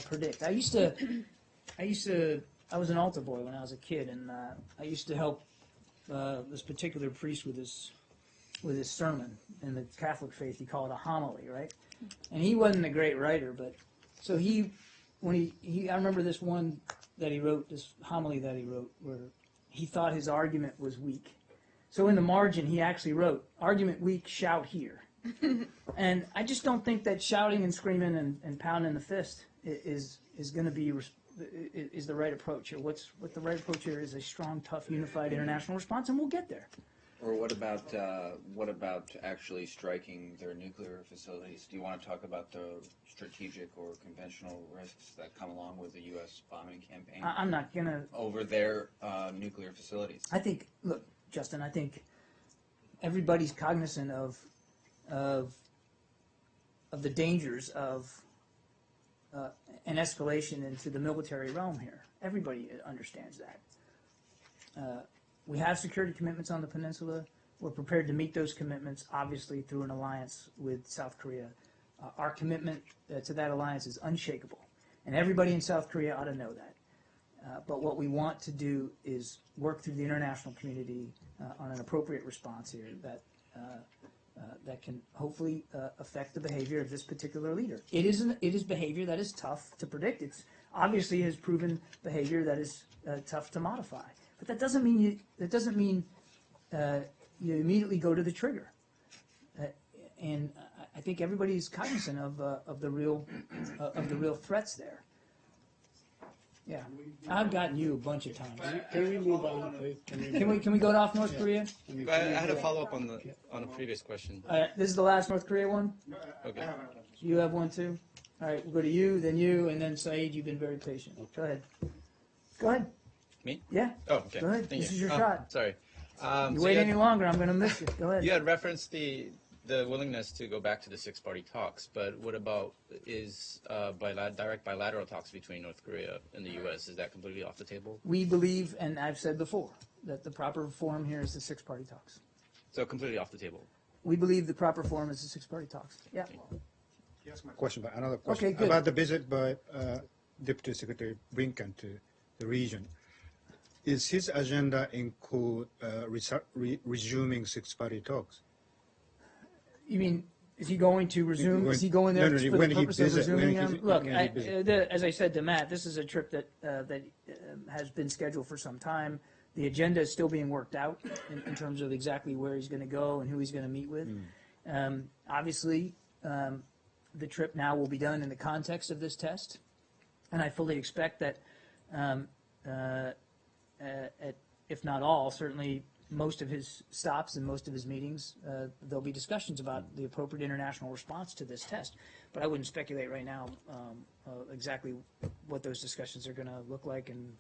A: predict. I was an altar boy when I was a kid, and I used to help this particular priest with his sermon. In the Catholic faith, you call it a homily, right? And he wasn't a great writer, but so I remember this one that he wrote, this homily that he wrote, where he thought his argument was weak. So in the margin, he actually wrote, "Argument weak, shout here." And I just don't think that shouting and screaming and pounding the fist is going to be is the right approach here. What the right approach here is a strong, tough, unified international response, and we'll get there.
D: Or what about actually striking their nuclear facilities? Do you want to talk about the strategic or conventional risks that come along with the U.S. bombing campaign?
A: I'm not going to...
D: Over their nuclear facilities.
A: I think, look, Justin, I think everybody's cognizant of the dangers of an escalation into the military realm here. Everybody understands that. We have security commitments on the peninsula. We're prepared to meet those commitments, obviously, through an alliance with South Korea. Our commitment to that alliance is unshakable, and everybody in South Korea ought to know that. But what we want to do is work through the international community on an appropriate response here that can hopefully affect the behavior of this particular leader. It is behavior that is tough to predict. It's obviously has proven behavior that is tough to modify. But that doesn't mean you immediately go to the trigger. And I think everybody's cognizant of the real threats there. Yeah, I've gotten you a bunch of times.
K: Can we move on, please?
A: Can we go off North Korea?
G: I had a follow up on a previous question.
A: This is the last North Korea one.
G: Okay.
A: You have one too. All right, we'll go to you, and then Saeed. You've been very patient. Go ahead. Go ahead.
G: Me?
A: Yeah.
G: Oh, okay.
A: Go ahead.
G: Thank
A: this
G: you.
A: is your shot.
G: Sorry.
A: You wait any longer, I'm going to miss you. Go ahead.
G: You had referenced the the willingness to go back to the six-party talks, but what about direct bilateral talks between North Korea and the U.S.? Is that completely off the table?
A: We believe, and I've said before, that the proper forum here is the six-party talks.
G: So completely off the table.
A: We believe the proper forum is the six-party talks. Yeah.
L: Yes, my question, but another question
A: Okay, good.
L: about the visit by Deputy Secretary Blinken to the region. Is his agenda include resuming six-party talks?
A: You mean, is he going to resume?
L: When-
A: Is he going there
L: no,
A: for
L: when
A: the
L: he
A: purpose of
L: visit-
A: resuming
L: when
A: them?
L: he-
A: Look,
L: when he visit.
A: as I said to Matt, this is a trip that has been scheduled for some time. The agenda is still being worked out in terms of exactly where he's going to go and who he's going to meet with. Obviously, the trip now will be done in the context of this test, and I fully expect that, if not all, certainly most of his stops and most of his meetings, there'll be discussions about the appropriate international response to this test. But I wouldn't speculate right now exactly what those discussions are going to look like and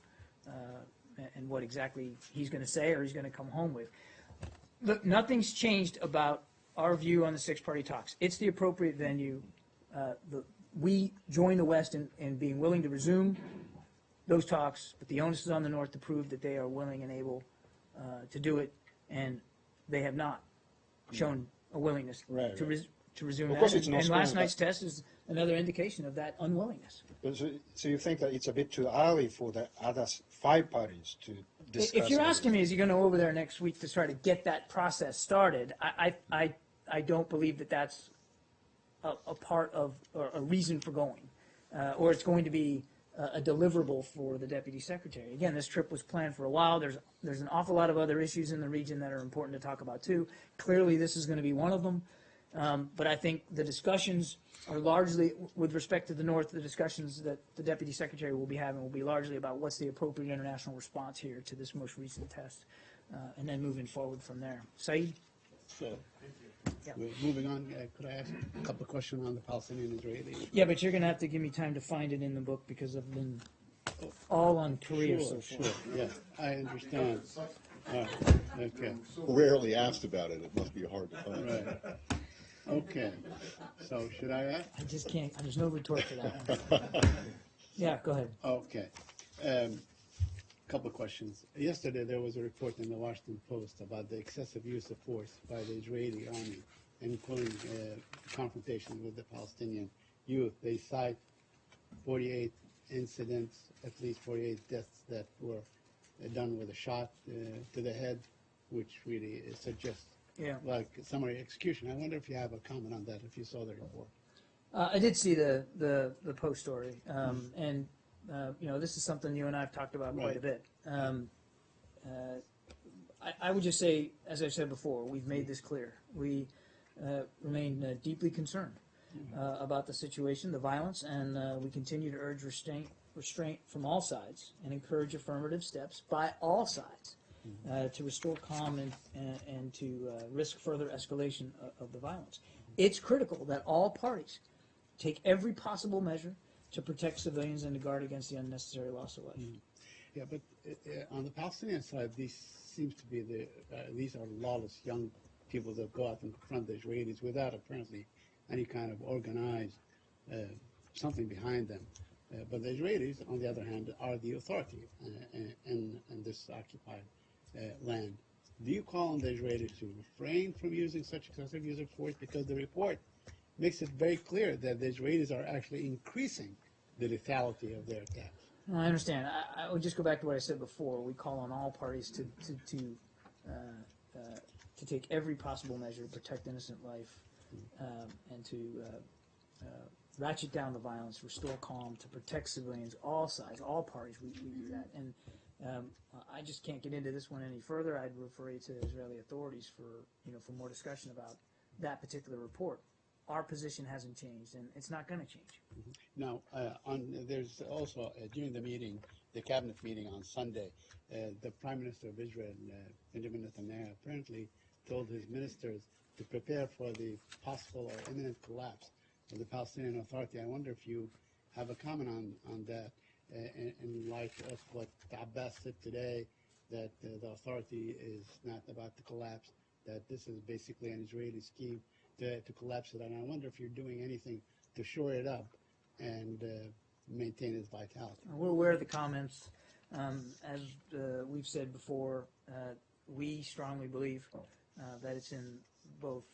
A: what exactly he's going to say or he's going to come home with. Look, nothing's changed about our view on the six-party talks. It's the appropriate venue. We join the West in being willing to resume those talks, but the onus is on the North to prove that they are willing and able to do it, and they have not shown a willingness
L: Right,
A: to resume
L: Of
A: that.
L: course it's
A: And
L: not
A: last
L: strong,
A: night's test is another indication of that unwillingness.
L: So you think that it's a bit too early for the other five parties to discuss?
A: If you're
L: it?
A: asking me, is he going to go over there next week to try to get that process started, I don't believe that that's a part of or a reason for going, or it's going to be a deliverable for the Deputy Secretary. Again, this trip was planned for a while. There's an awful lot of other issues in the region that are important to talk about too. Clearly, this is going to be one of them. But I think the discussions are largely, with respect to the North, the discussions that the Deputy Secretary will be having will be largely about what's the appropriate international response here to this most recent test, and then moving forward from there. Saeed?
M: So,
A: Yeah.
M: moving on, could I ask a couple of questions on the Palestinian-Israeli?
A: Yeah, but you're going to have to give me time to find it in the book because I've been all on Korea so far.
M: Sure, yeah, I understand. All right, okay,
B: Rarely asked about it, it must be hard to find.
M: right. Okay, so should I ask?
A: I just can't, there's no retort to that one. Yeah, go ahead.
M: Okay. Couple of questions. Yesterday, there was a report in the Washington Post about the excessive use of force by the Israeli army, including confrontation with the Palestinian youth. They cite 48 incidents, at least 48 deaths that were done with a shot to the head, which really suggests like summary execution. I wonder if you have a comment on that, if you saw the report.
A: I did see the Post story, and this is something you and I have talked about quite a bit. I would just say, as I've said before, we've made this clear. We remain deeply concerned about the situation, the violence, and we continue to urge restraint from all sides and encourage affirmative steps by all sides to restore calm and to risk further escalation of the violence. It's critical that all parties take every possible measure to protect civilians and to guard against the unnecessary loss of life.
M: Yeah, but on the Palestinian side, these seems to be these are lawless young people that go out and confront the Israelis without apparently any kind of organized something behind them. But the Israelis, on the other hand, are the authority in this occupied land. Do you call on the Israelis to refrain from using such excessive use of force? Because the report makes it very clear that the Israelis are actually increasing the lethality of their attacks.
A: I understand. I would just go back to what I said before. We call on all parties to take every possible measure to protect innocent life and to ratchet down the violence, restore calm, to protect civilians, all sides, all parties. We do that. And I just can't get into this one any further. I'd refer you to the Israeli authorities for more discussion about that particular report. Our position hasn't changed, and it's not going to change.
M: Now, there's also, during the meeting, the cabinet meeting on Sunday, the Prime Minister of Israel, Benjamin Netanyahu, apparently told his ministers to prepare for the possible or imminent collapse of the Palestinian Authority. I wonder if you have a comment on that in light of what Abbas said today, that the authority is not about to collapse, that this is basically an Israeli scheme to collapse it. And I wonder if you're doing anything to shore it up and maintain its vitality.
A: We're aware of the comments. As we've said before, we strongly believe that it's in both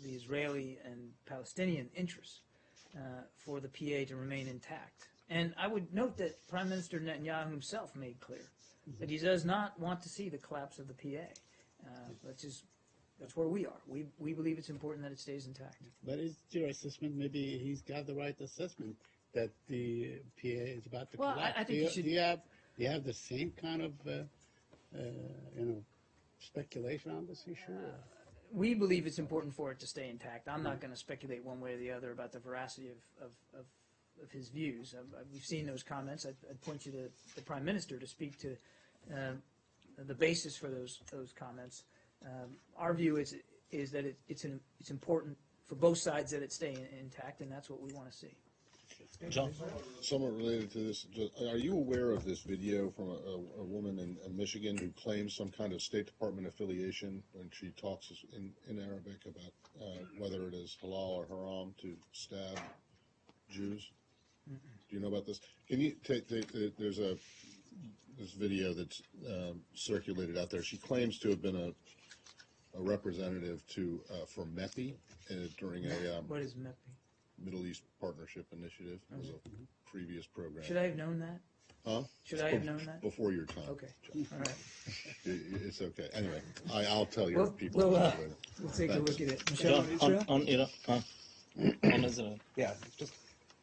A: the Israeli and Palestinian interests for the PA to remain intact. And I would note that Prime Minister Netanyahu himself made clear that he does not want to see the collapse of the PA. That's where we are. We believe it's important that it stays intact.
M: But is your assessment, maybe he's got the right assessment, that the PA is about to collapse?
A: I think
M: do you have the same kind of speculation on this issue?
A: We believe it's important for it to stay intact. I'm not going to speculate one way or the other about the veracity of his views. We've seen those comments. I'd point you to the Prime Minister to speak to the basis for those comments. Our view is that it's important for both sides that it stay intact, and that's what we want to see.
B: John? Somewhat related to this, are you aware of this video from a woman in Michigan who claims some kind of State Department affiliation when she talks in Arabic about whether it is halal or haram to stab Jews? Mm-mm. Do you know about this? Can you there's this video that's circulated out there. She claims to have been a representative for MEPI during a
A: what is MEPI?
B: Middle East Partnership Initiative. It was a previous program.
A: Should I have known that?
B: Huh?
A: Should I have known that?
B: Before your time.
A: Okay. All right.
B: It's okay. Anyway, I'll tell your people.
A: We'll take a look at it. Michelle,
N: on Iraq, on Israel.
O: Yeah, just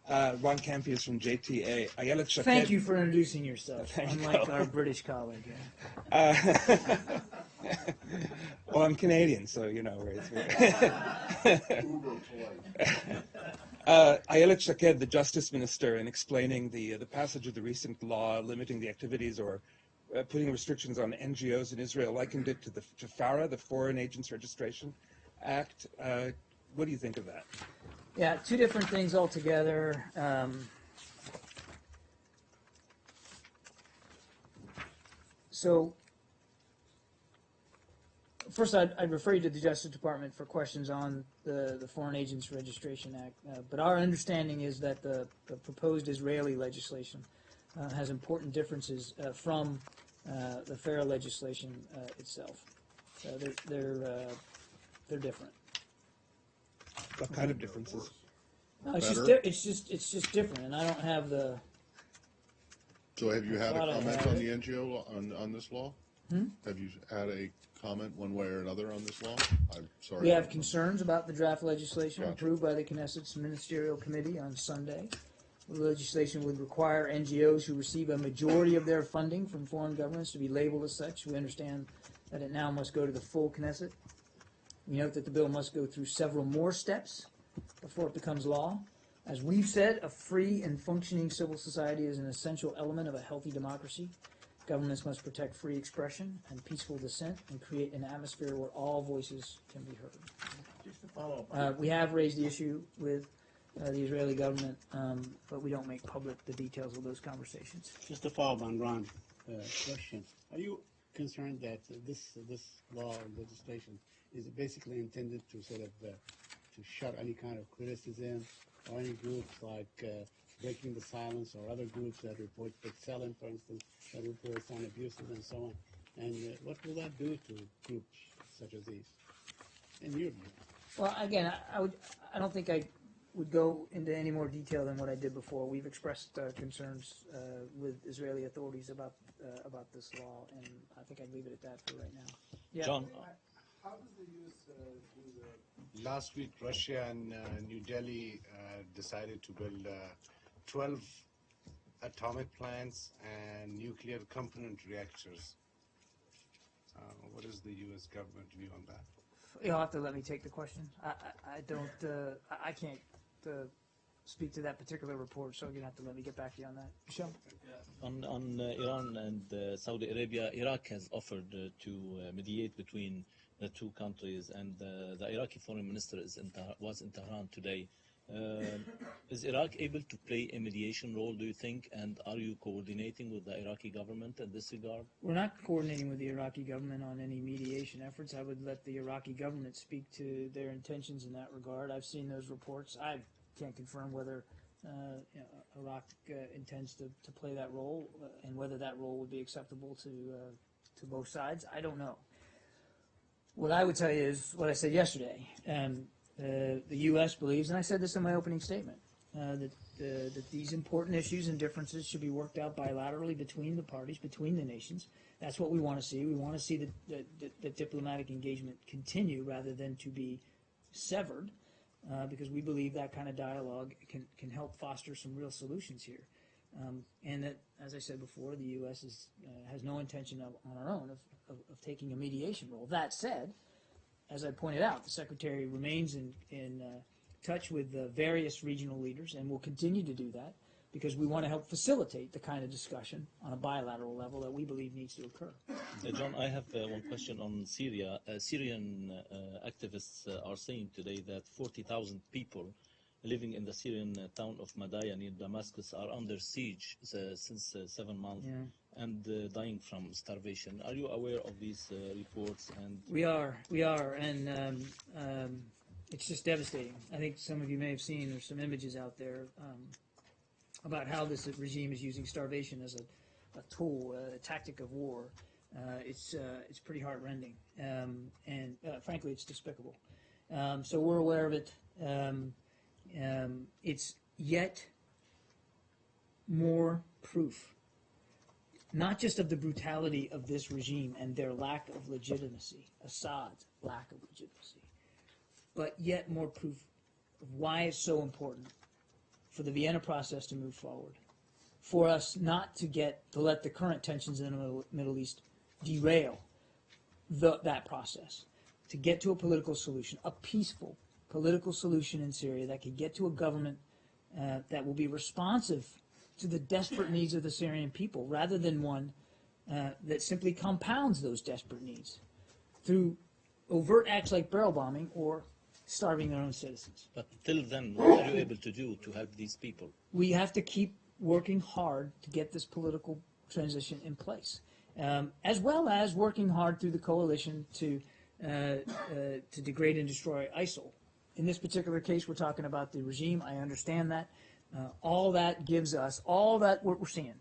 O: Ron Campius from JTA. Ayelet Shaked.
A: Thank you for introducing yourself, unlike our British colleague.
O: Well, I'm Canadian, so you know. Ayelet Shaked, the Justice Minister, in explaining the passage of the recent law limiting the activities or putting restrictions on NGOs in Israel, likened it to FARA, the Foreign Agents Registration Act. What do you think of that?
A: Yeah, two different things altogether. So, first, I'd refer you to the Justice Department for questions on the Foreign Agents Registration Act. But our understanding is that the proposed Israeli legislation has important differences from the FARA legislation itself. They're different.
O: What kind of differences?
A: No, it's just different, and I don't have the.
B: So have you had a comment on the NGO law, on this law? Have you had a comment one way or another on this law? I'm sorry.
A: We have concerns about the draft legislation approved by the Knesset's Ministerial Committee on Sunday. The legislation would require NGOs who receive a majority of their funding from foreign governments to be labeled as such. We understand that it now must go to the full Knesset. We note that the bill must go through several more steps before it becomes law. As we've said, a free and functioning civil society is an essential element of a healthy democracy. Governments must protect free expression and peaceful dissent and create an atmosphere where all voices can be heard.
M: Just to follow up.
A: We have raised the issue with the Israeli government, but we don't make public the details of those conversations.
M: Just to follow up on Ron's question, are you concerned that this law or legislation is basically intended to sort of to shut any kind of criticism or any groups like Breaking the Silence or other groups that report B'Tselem, for instance, that reports on abuses and so on? And what will that do to groups such as these, in your view?
A: Well, again, I don't think I would go into any more detail than what I did before. We've expressed concerns with Israeli authorities about this law, and I think I'd leave it at that for right now. Yeah.
N: John?
P: How does the U.S. do the... Last week, Russia and New Delhi decided to build 12 atomic plants and nuclear component reactors. What is the U.S. government view on that?
A: You'll have to let me take the question. I don't. I can't speak to that particular report, so you're gonna have to let me get back to you on that. Michelle?
N: On Iran and Saudi Arabia, Iraq has offered to mediate between the two countries, and the Iraqi foreign minister was in Tehran today Is Iraq able to play a mediation role, do you think? And are you coordinating with the Iraqi government in this regard?
A: We're not coordinating with the Iraqi government on any mediation efforts. I would let the Iraqi government speak to their intentions in that regard. I've seen those reports. I can't confirm whether Iraq intends to play that role and whether that role would be acceptable to both sides. I don't know. What I would tell you is what I said yesterday. The U.S. believes, and I said this in my opening statement, that these important issues and differences should be worked out bilaterally between the parties, between the nations. That's what we want to see. We want to see the diplomatic engagement continue rather than to be severed, because we believe that kind of dialogue can help foster some real solutions here. And that, as I said before, the U.S. has no intention on our own of taking a mediation role. That said, as I pointed out, the Secretary remains in touch with the various regional leaders and will continue to do that because we want to help facilitate the kind of discussion on a bilateral level that we believe needs to occur.
N: John, I have one question on Syria. Syrian activists are saying today that 40,000 people living in the Syrian town of Madaya near Damascus are under siege since 7 months.
A: Yeah.
N: And dying from starvation. Are you aware of these reports? And
A: We are, and it's just devastating. I think some of you may have seen there's some images out there about how this regime is using starvation as a tool, a tactic of war. It's pretty heartrending, and frankly, it's despicable. So we're aware of it. It's yet more proof, not just of the brutality of this regime and their lack of legitimacy, Assad's lack of legitimacy, but yet more proof of why it's so important for the Vienna process to move forward, for us not to let the current tensions in the Middle East derail that process, to get to a political solution, a peaceful political solution in Syria that could get to a government that will be responsive to the desperate needs of the Syrian people, rather than one that simply compounds those desperate needs through overt acts like barrel bombing or starving their own citizens.
N: But till then, what are you able to do to help these people?
A: We have to keep working hard to get this political transition in place, as well as working hard through the coalition to degrade and destroy ISIL. In this particular case, we're talking about the regime. I understand that. All that gives us, all that what we're seeing,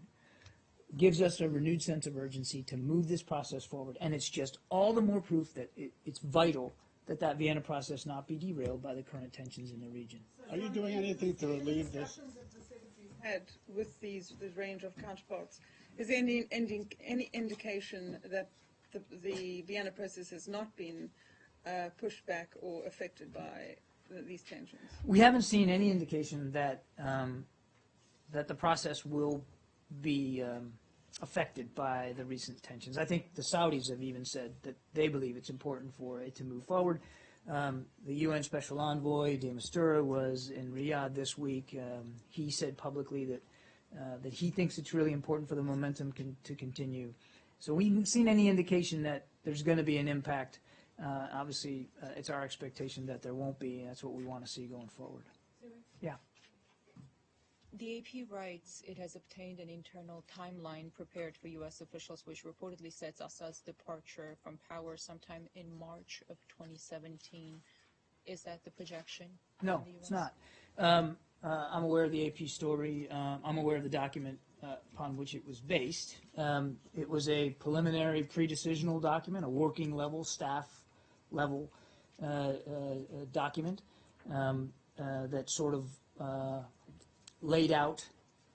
A: gives us a renewed sense of urgency to move this process forward. And it's just all the more proof that it's vital that Vienna process not be derailed by the current tensions in the region.
M: Are you doing anything to relieve this?
C: Had with this range of counterparts, is there any indication that the Vienna process has not been pushed back or affected by these tensions?
A: We haven't seen any indication that that the process will be affected by the recent tensions. I think the Saudis have even said that they believe it's important for it to move forward. The UN Special Envoy, de Mistura, was in Riyadh this week. He said publicly that he thinks it's really important for the momentum to continue. So we haven't seen any indication that there's going to be an impact. Obviously, it's our expectation that there won't be, and that's what we want to see going forward. Yeah.
Q: The AP writes it has obtained an internal timeline prepared for U.S. officials, which reportedly sets Assad's departure from power sometime in March of 2017. Is that the projection?
A: No, it's not. I'm aware of the AP story. I'm aware of the document upon which it was based. It was a preliminary pre-decisional document, a working level, staff level document that sort of laid out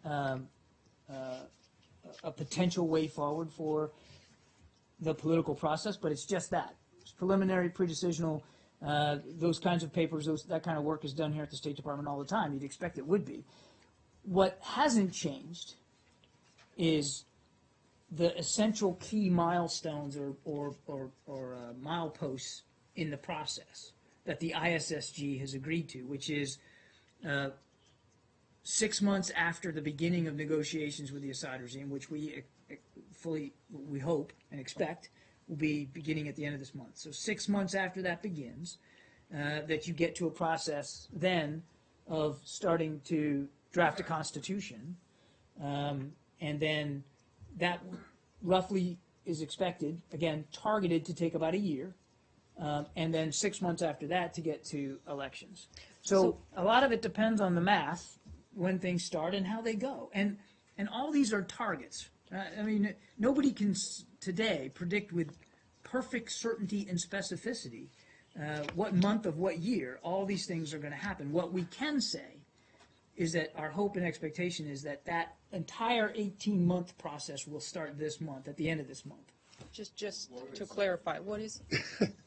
A: a potential way forward for the political process, but it's just that. It's preliminary, pre-decisional. Those kinds of papers, that kind of work is done here at the State Department all the time. You'd expect it would be. What hasn't changed is the essential key milestones or mileposts in the process that the ISSG has agreed to, which is 6 months after the beginning of negotiations with the Assad regime, which we hope and expect will be beginning at the end of this month. So 6 months after that begins, that you get to a process then of starting to draft a constitution, and then that roughly is expected, again, targeted to take about a year, and then 6 months after that to get to elections. So a lot of it depends on the math, when things start and how they go. And all these are targets. I mean, nobody can today predict with perfect certainty and specificity what month of what year all these things are going to happen. What we can say is that our hope and expectation is that that entire 18-month process will start this month, at the end of this month.
Q: Just to clarify, what is?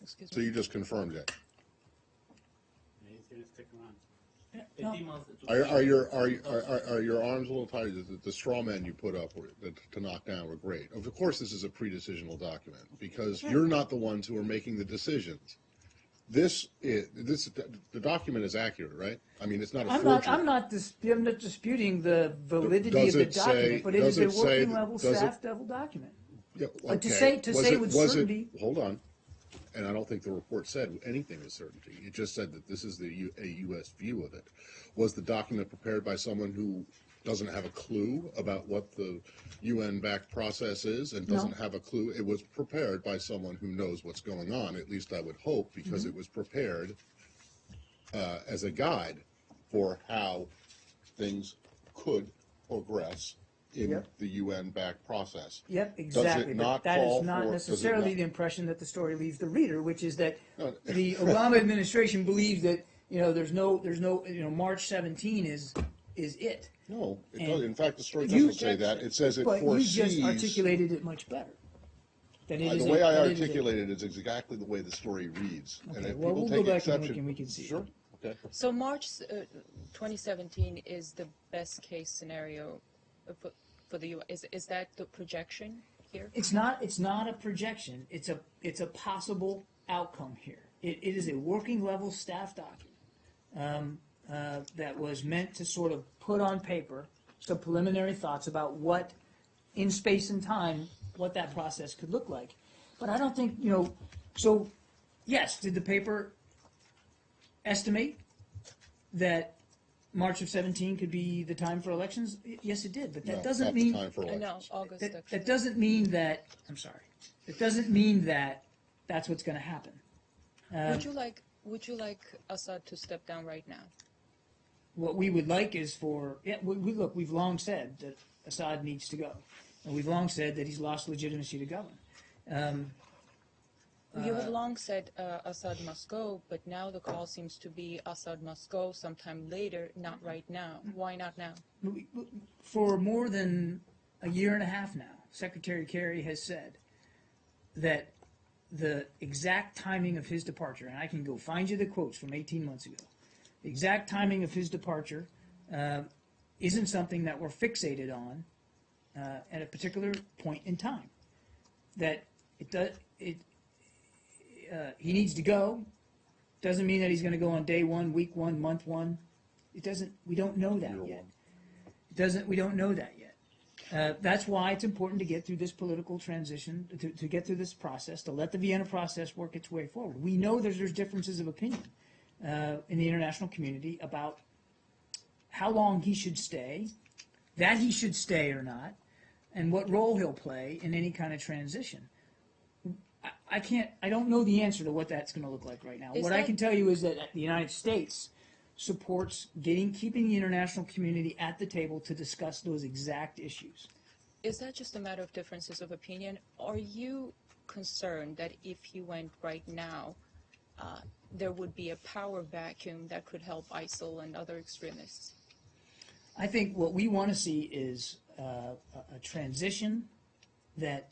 Q: Excuse
B: So
Q: me.
B: you just confirmed it. Are your arms a little tired? The straw men you put up to knock down were great. Of course, this is a pre-decisional document because you're not the ones who are making the decisions. The document is accurate, right? I mean, it's not a forgery.
A: I'm not disputing the validity of the document, but it is a working level staff level document.
B: Yeah,
A: But to
B: okay.
A: say with certainty.
B: Hold on. And I don't think the report said anything with certainty. It just said that this is a U.S. view of it. Was the document prepared by someone who doesn't have a clue about what the UN-backed process is and doesn't have a clue? It was prepared by someone who knows what's going on, at least I would hope, because it was prepared as a guide for how things could progress in the UN-backed process.
A: Yep, exactly.
B: Does it not
A: but that
B: call
A: is not
B: for,
A: necessarily the impression that the story leaves the reader, which is that the Obama administration believes that there's no March 17 is it.
B: No, it doesn't. In fact, the story doesn't say that. It says it foresees.
A: But you just articulated it much better. That it is
B: the way I articulated it is exactly the way the story reads.
A: Okay,
B: And if
A: well,
B: people
A: we'll
B: take
A: go back
B: exception,
A: and we can see.
B: Sure. Okay.
Q: So March 2017 is the best case scenario for the U.S. Is that the projection here?
A: It's not a projection. It's a possible outcome here. It is a working level staff document that was meant to sort of put on paper some preliminary thoughts about what, in space and time, what that process could look like. But I don't think, so yes, did the paper estimate that March of 17 could be the time for elections? Yes, it did, but that doesn't mean
Q: August.
A: that doesn't mean that. I'm sorry. It doesn't mean that that's what's going to happen.
Q: Would you like Assad to step down right now?
A: What we would like is we've long said that Assad needs to go, and we've long said that he's lost legitimacy to govern.
Q: You have long said Assad must go, but now the call seems to be Assad must go sometime later, not right now. Why not now?
A: For more than a year and a half now, Secretary Kerry has said that the exact timing of his departure, and I can go find you the quotes from 18 months ago, the exact timing of his departure isn't something that we're fixated on at a particular point in time. That he needs to go. Doesn't mean that he's going to go on day one, week one, month one. It doesn't. We don't know that yet. We don't know that yet. That's why it's important to get through this political transition, to get through this process, to let the Vienna process work its way forward. We know there's differences of opinion in the international community about how long he should stay, that he should stay or not, and what role he'll play in any kind of transition. I don't know the answer to what that's going to look like right now. What I can tell you is that the United States supports keeping the international community at the table to discuss those exact issues.
Q: Is that just a matter of differences of opinion? Are you concerned that if he went right now, there would be a power vacuum that could help ISIL and other extremists?
A: I think what we want to see is a transition that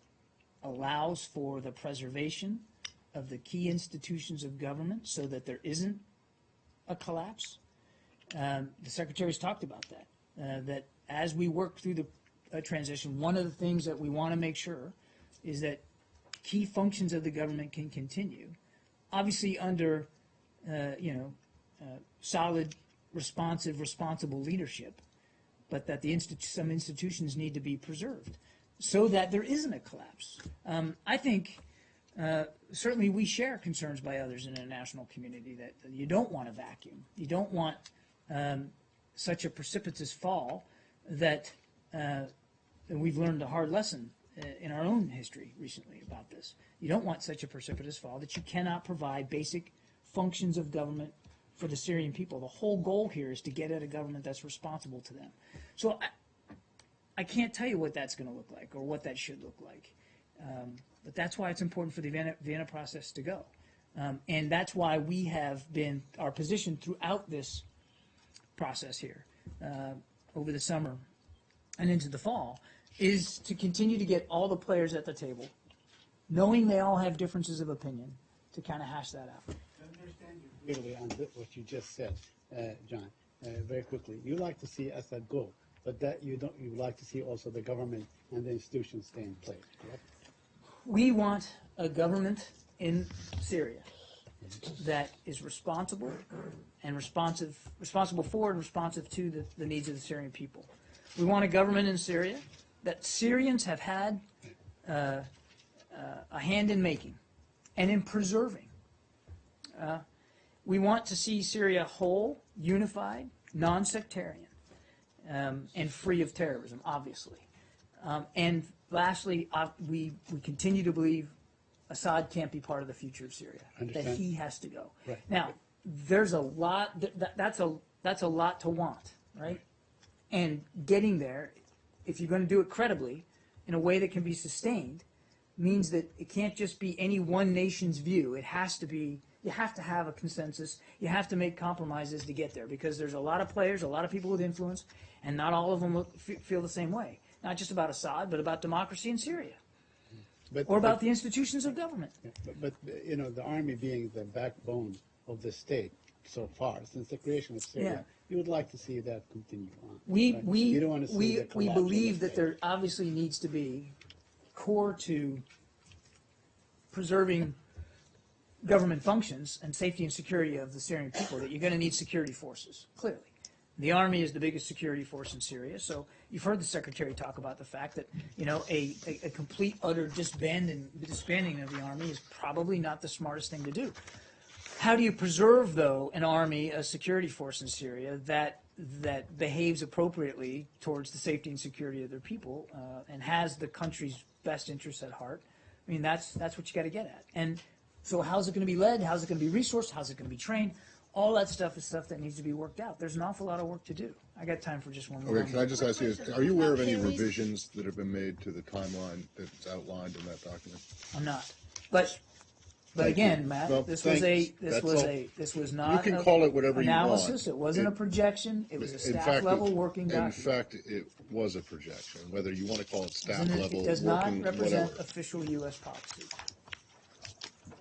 A: allows for the preservation of the key institutions of government so that there isn't a collapse. The Secretary's talked about that, that as we work through the transition, one of the things that we want to make sure is that key functions of the government can continue, obviously under solid, responsible leadership, but that some institutions need to be preserved so that there isn't a collapse. I think certainly we share concerns by others in the international community that you don't want a vacuum. You don't want such a precipitous fall that we've learned a hard lesson in our own history recently about this. You don't want such a precipitous fall that you cannot provide basic functions of government for the Syrian people. The whole goal here is to get at a government that's responsible to them. So I can't tell you what that's going to look like or what that should look like. But that's why it's important for the Vienna process to go. And that's why we have been, our position throughout this process here over the summer and into the fall is to continue to get all the players at the table, knowing they all have differences of opinion, to kind of hash that out.
M: Really, on what you just said, John, very quickly. You like to see Assad go, but that you don't. You like to see also the government and the institutions stay in place, correct?
A: We want a government in Syria that is responsible and responsible for and responsive to the needs of the Syrian people. We want a government in Syria that Syrians have had a hand in making and in preserving. We want to see Syria whole, unified, non-sectarian, and free of terrorism, obviously. And lastly, we continue to believe Assad can't be part of the future of Syria, that he has to go.
M: Right.
A: Now, there's a lot, that's a lot to want, right? And getting there, if you're going to do it credibly, in a way that can be sustained, means that it can't just be any one nation's view. It has to be, you have to have a consensus. You have to make compromises to get there, because there's a lot of players, a lot of people with influence, and not all of them feel the same way. Not just about Assad, but about democracy in Syria, or about the institutions of government.
M: But you know, the army being the backbone of the state so far, since the creation of Syria, you would like to see that continue on. You don't want to see the
A: we
M: collapse
A: believe
M: of the
A: that there obviously needs to be core to preserving government functions and safety and security of the Syrian people, that you're going to need security forces, clearly. The army is the biggest security force in Syria, so you've heard the Secretary talk about the fact that, you know, a complete, utter disbanding of the army is probably not the smartest thing to do. How do you preserve, though, an army, a security force in Syria that behaves appropriately towards the safety and security of their people and has the country's best interests at heart? I mean, that's what you got to get at. And so how's it going to be led? How's it going to be resourced? How's it going to be trained? All that stuff is stuff that needs to be worked out. There's an awful lot of work to do. I got time for just one more.
B: Okay, can I just ask you, are you aware of any revisions that have been made to the timeline that's outlined in that document?
A: I'm not. But again, Matt,
B: No,
A: this
B: thanks.
A: was not
B: You can call it whatever
A: analysis.
B: you want.
A: It wasn't a projection. It was a staff level working document.
B: In fact, it was a projection. Whether you want to call it staff level,
A: It does not
B: working,
A: represent
B: whatever.
A: official U.S. policy.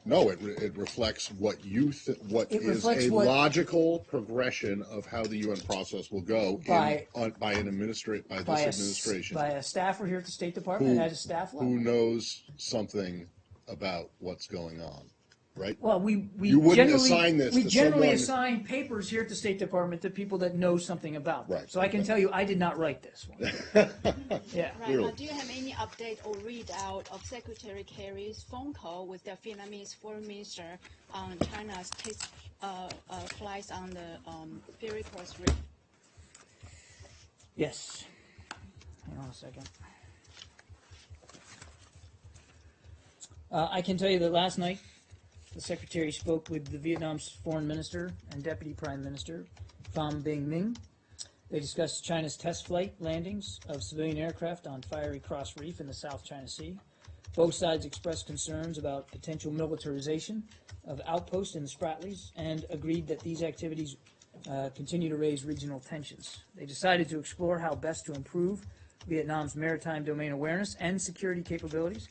B: No, it reflects what is a logical progression of how the UN process will go by this administration.
A: By a staffer here at the State Department at a staff level.
B: Who knows something about what's going on, right?
A: Well, we
B: wouldn't assign this
A: we
B: to
A: generally
B: someone.
A: assign papers here at the State Department to people that know something about them.
B: Right.
A: So I can tell you I did not write this one. Yeah.
I: Right. Do you have any update or readout of Secretary Kerry's phone call with the Vietnamese Foreign Minister on China's test flights on the Ferry Cross Reef?
A: Yes. Hang on a second. I can tell you that last night the Secretary spoke with the Vietnam's Foreign Minister and Deputy Prime Minister, Pham Binh Minh. They discussed China's test flight landings of civilian aircraft on Fiery Cross Reef in the South China Sea. Both sides expressed concerns about potential militarization of outposts in the Spratlys and agreed that these activities continue to raise regional tensions. They decided to explore how best to improve Vietnam's maritime domain awareness and security capabilities.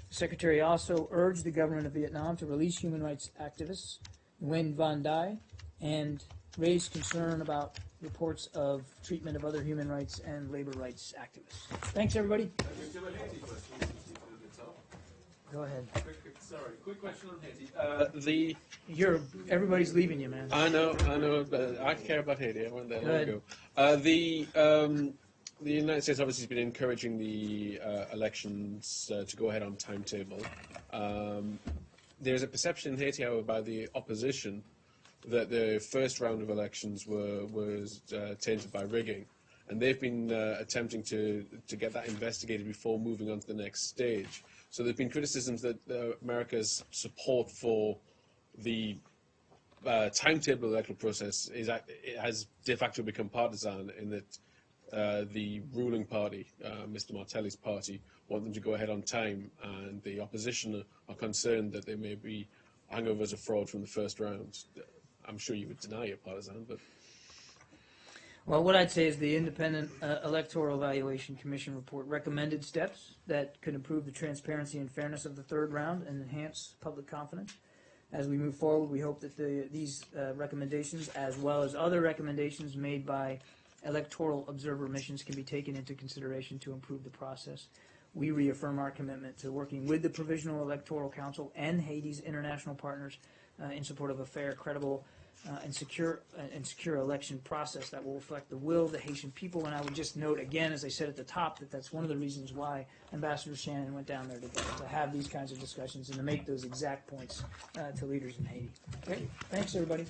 A: The Secretary also urged the government of Vietnam to release human rights activist Nguyen Van Dai and raised concern about reports of treatment of other human rights and labor rights activists. Thanks, everybody. Go ahead.
K: Quick question on Haiti.
A: Everybody's leaving you, man.
K: I know, but I care about Haiti. I went there long ago. The United States obviously has been encouraging the elections to go ahead on timetable. There's a perception in Haiti, however, by the opposition that the first round of elections was tainted by rigging, and they've been attempting to get that investigated before moving on to the next stage. So there's been criticisms that America's support for the timetable electoral process it has de facto become partisan, in that the ruling party, Mr. Martelli's party, want them to go ahead on time, and the opposition are concerned that there may be hangovers of fraud from the first round. I'm sure you would deny you're partisan, but...
A: Well, what I'd say is the Independent Electoral Evaluation Commission report recommended steps that could improve the transparency and fairness of the third round and enhance public confidence. As we move forward, we hope that these recommendations, as well as other recommendations made by electoral observer missions, can be taken into consideration to improve the process. We reaffirm our commitment to working with the Provisional Electoral Council and Haiti's international partners in support of a fair, credible, and secure election process that will reflect the will of the Haitian people. And I would just note again, as I said at the top, that that's one of the reasons why Ambassador Shannon went down there to have these kinds of discussions and to make those exact points to leaders in Haiti. Okay, thanks everybody.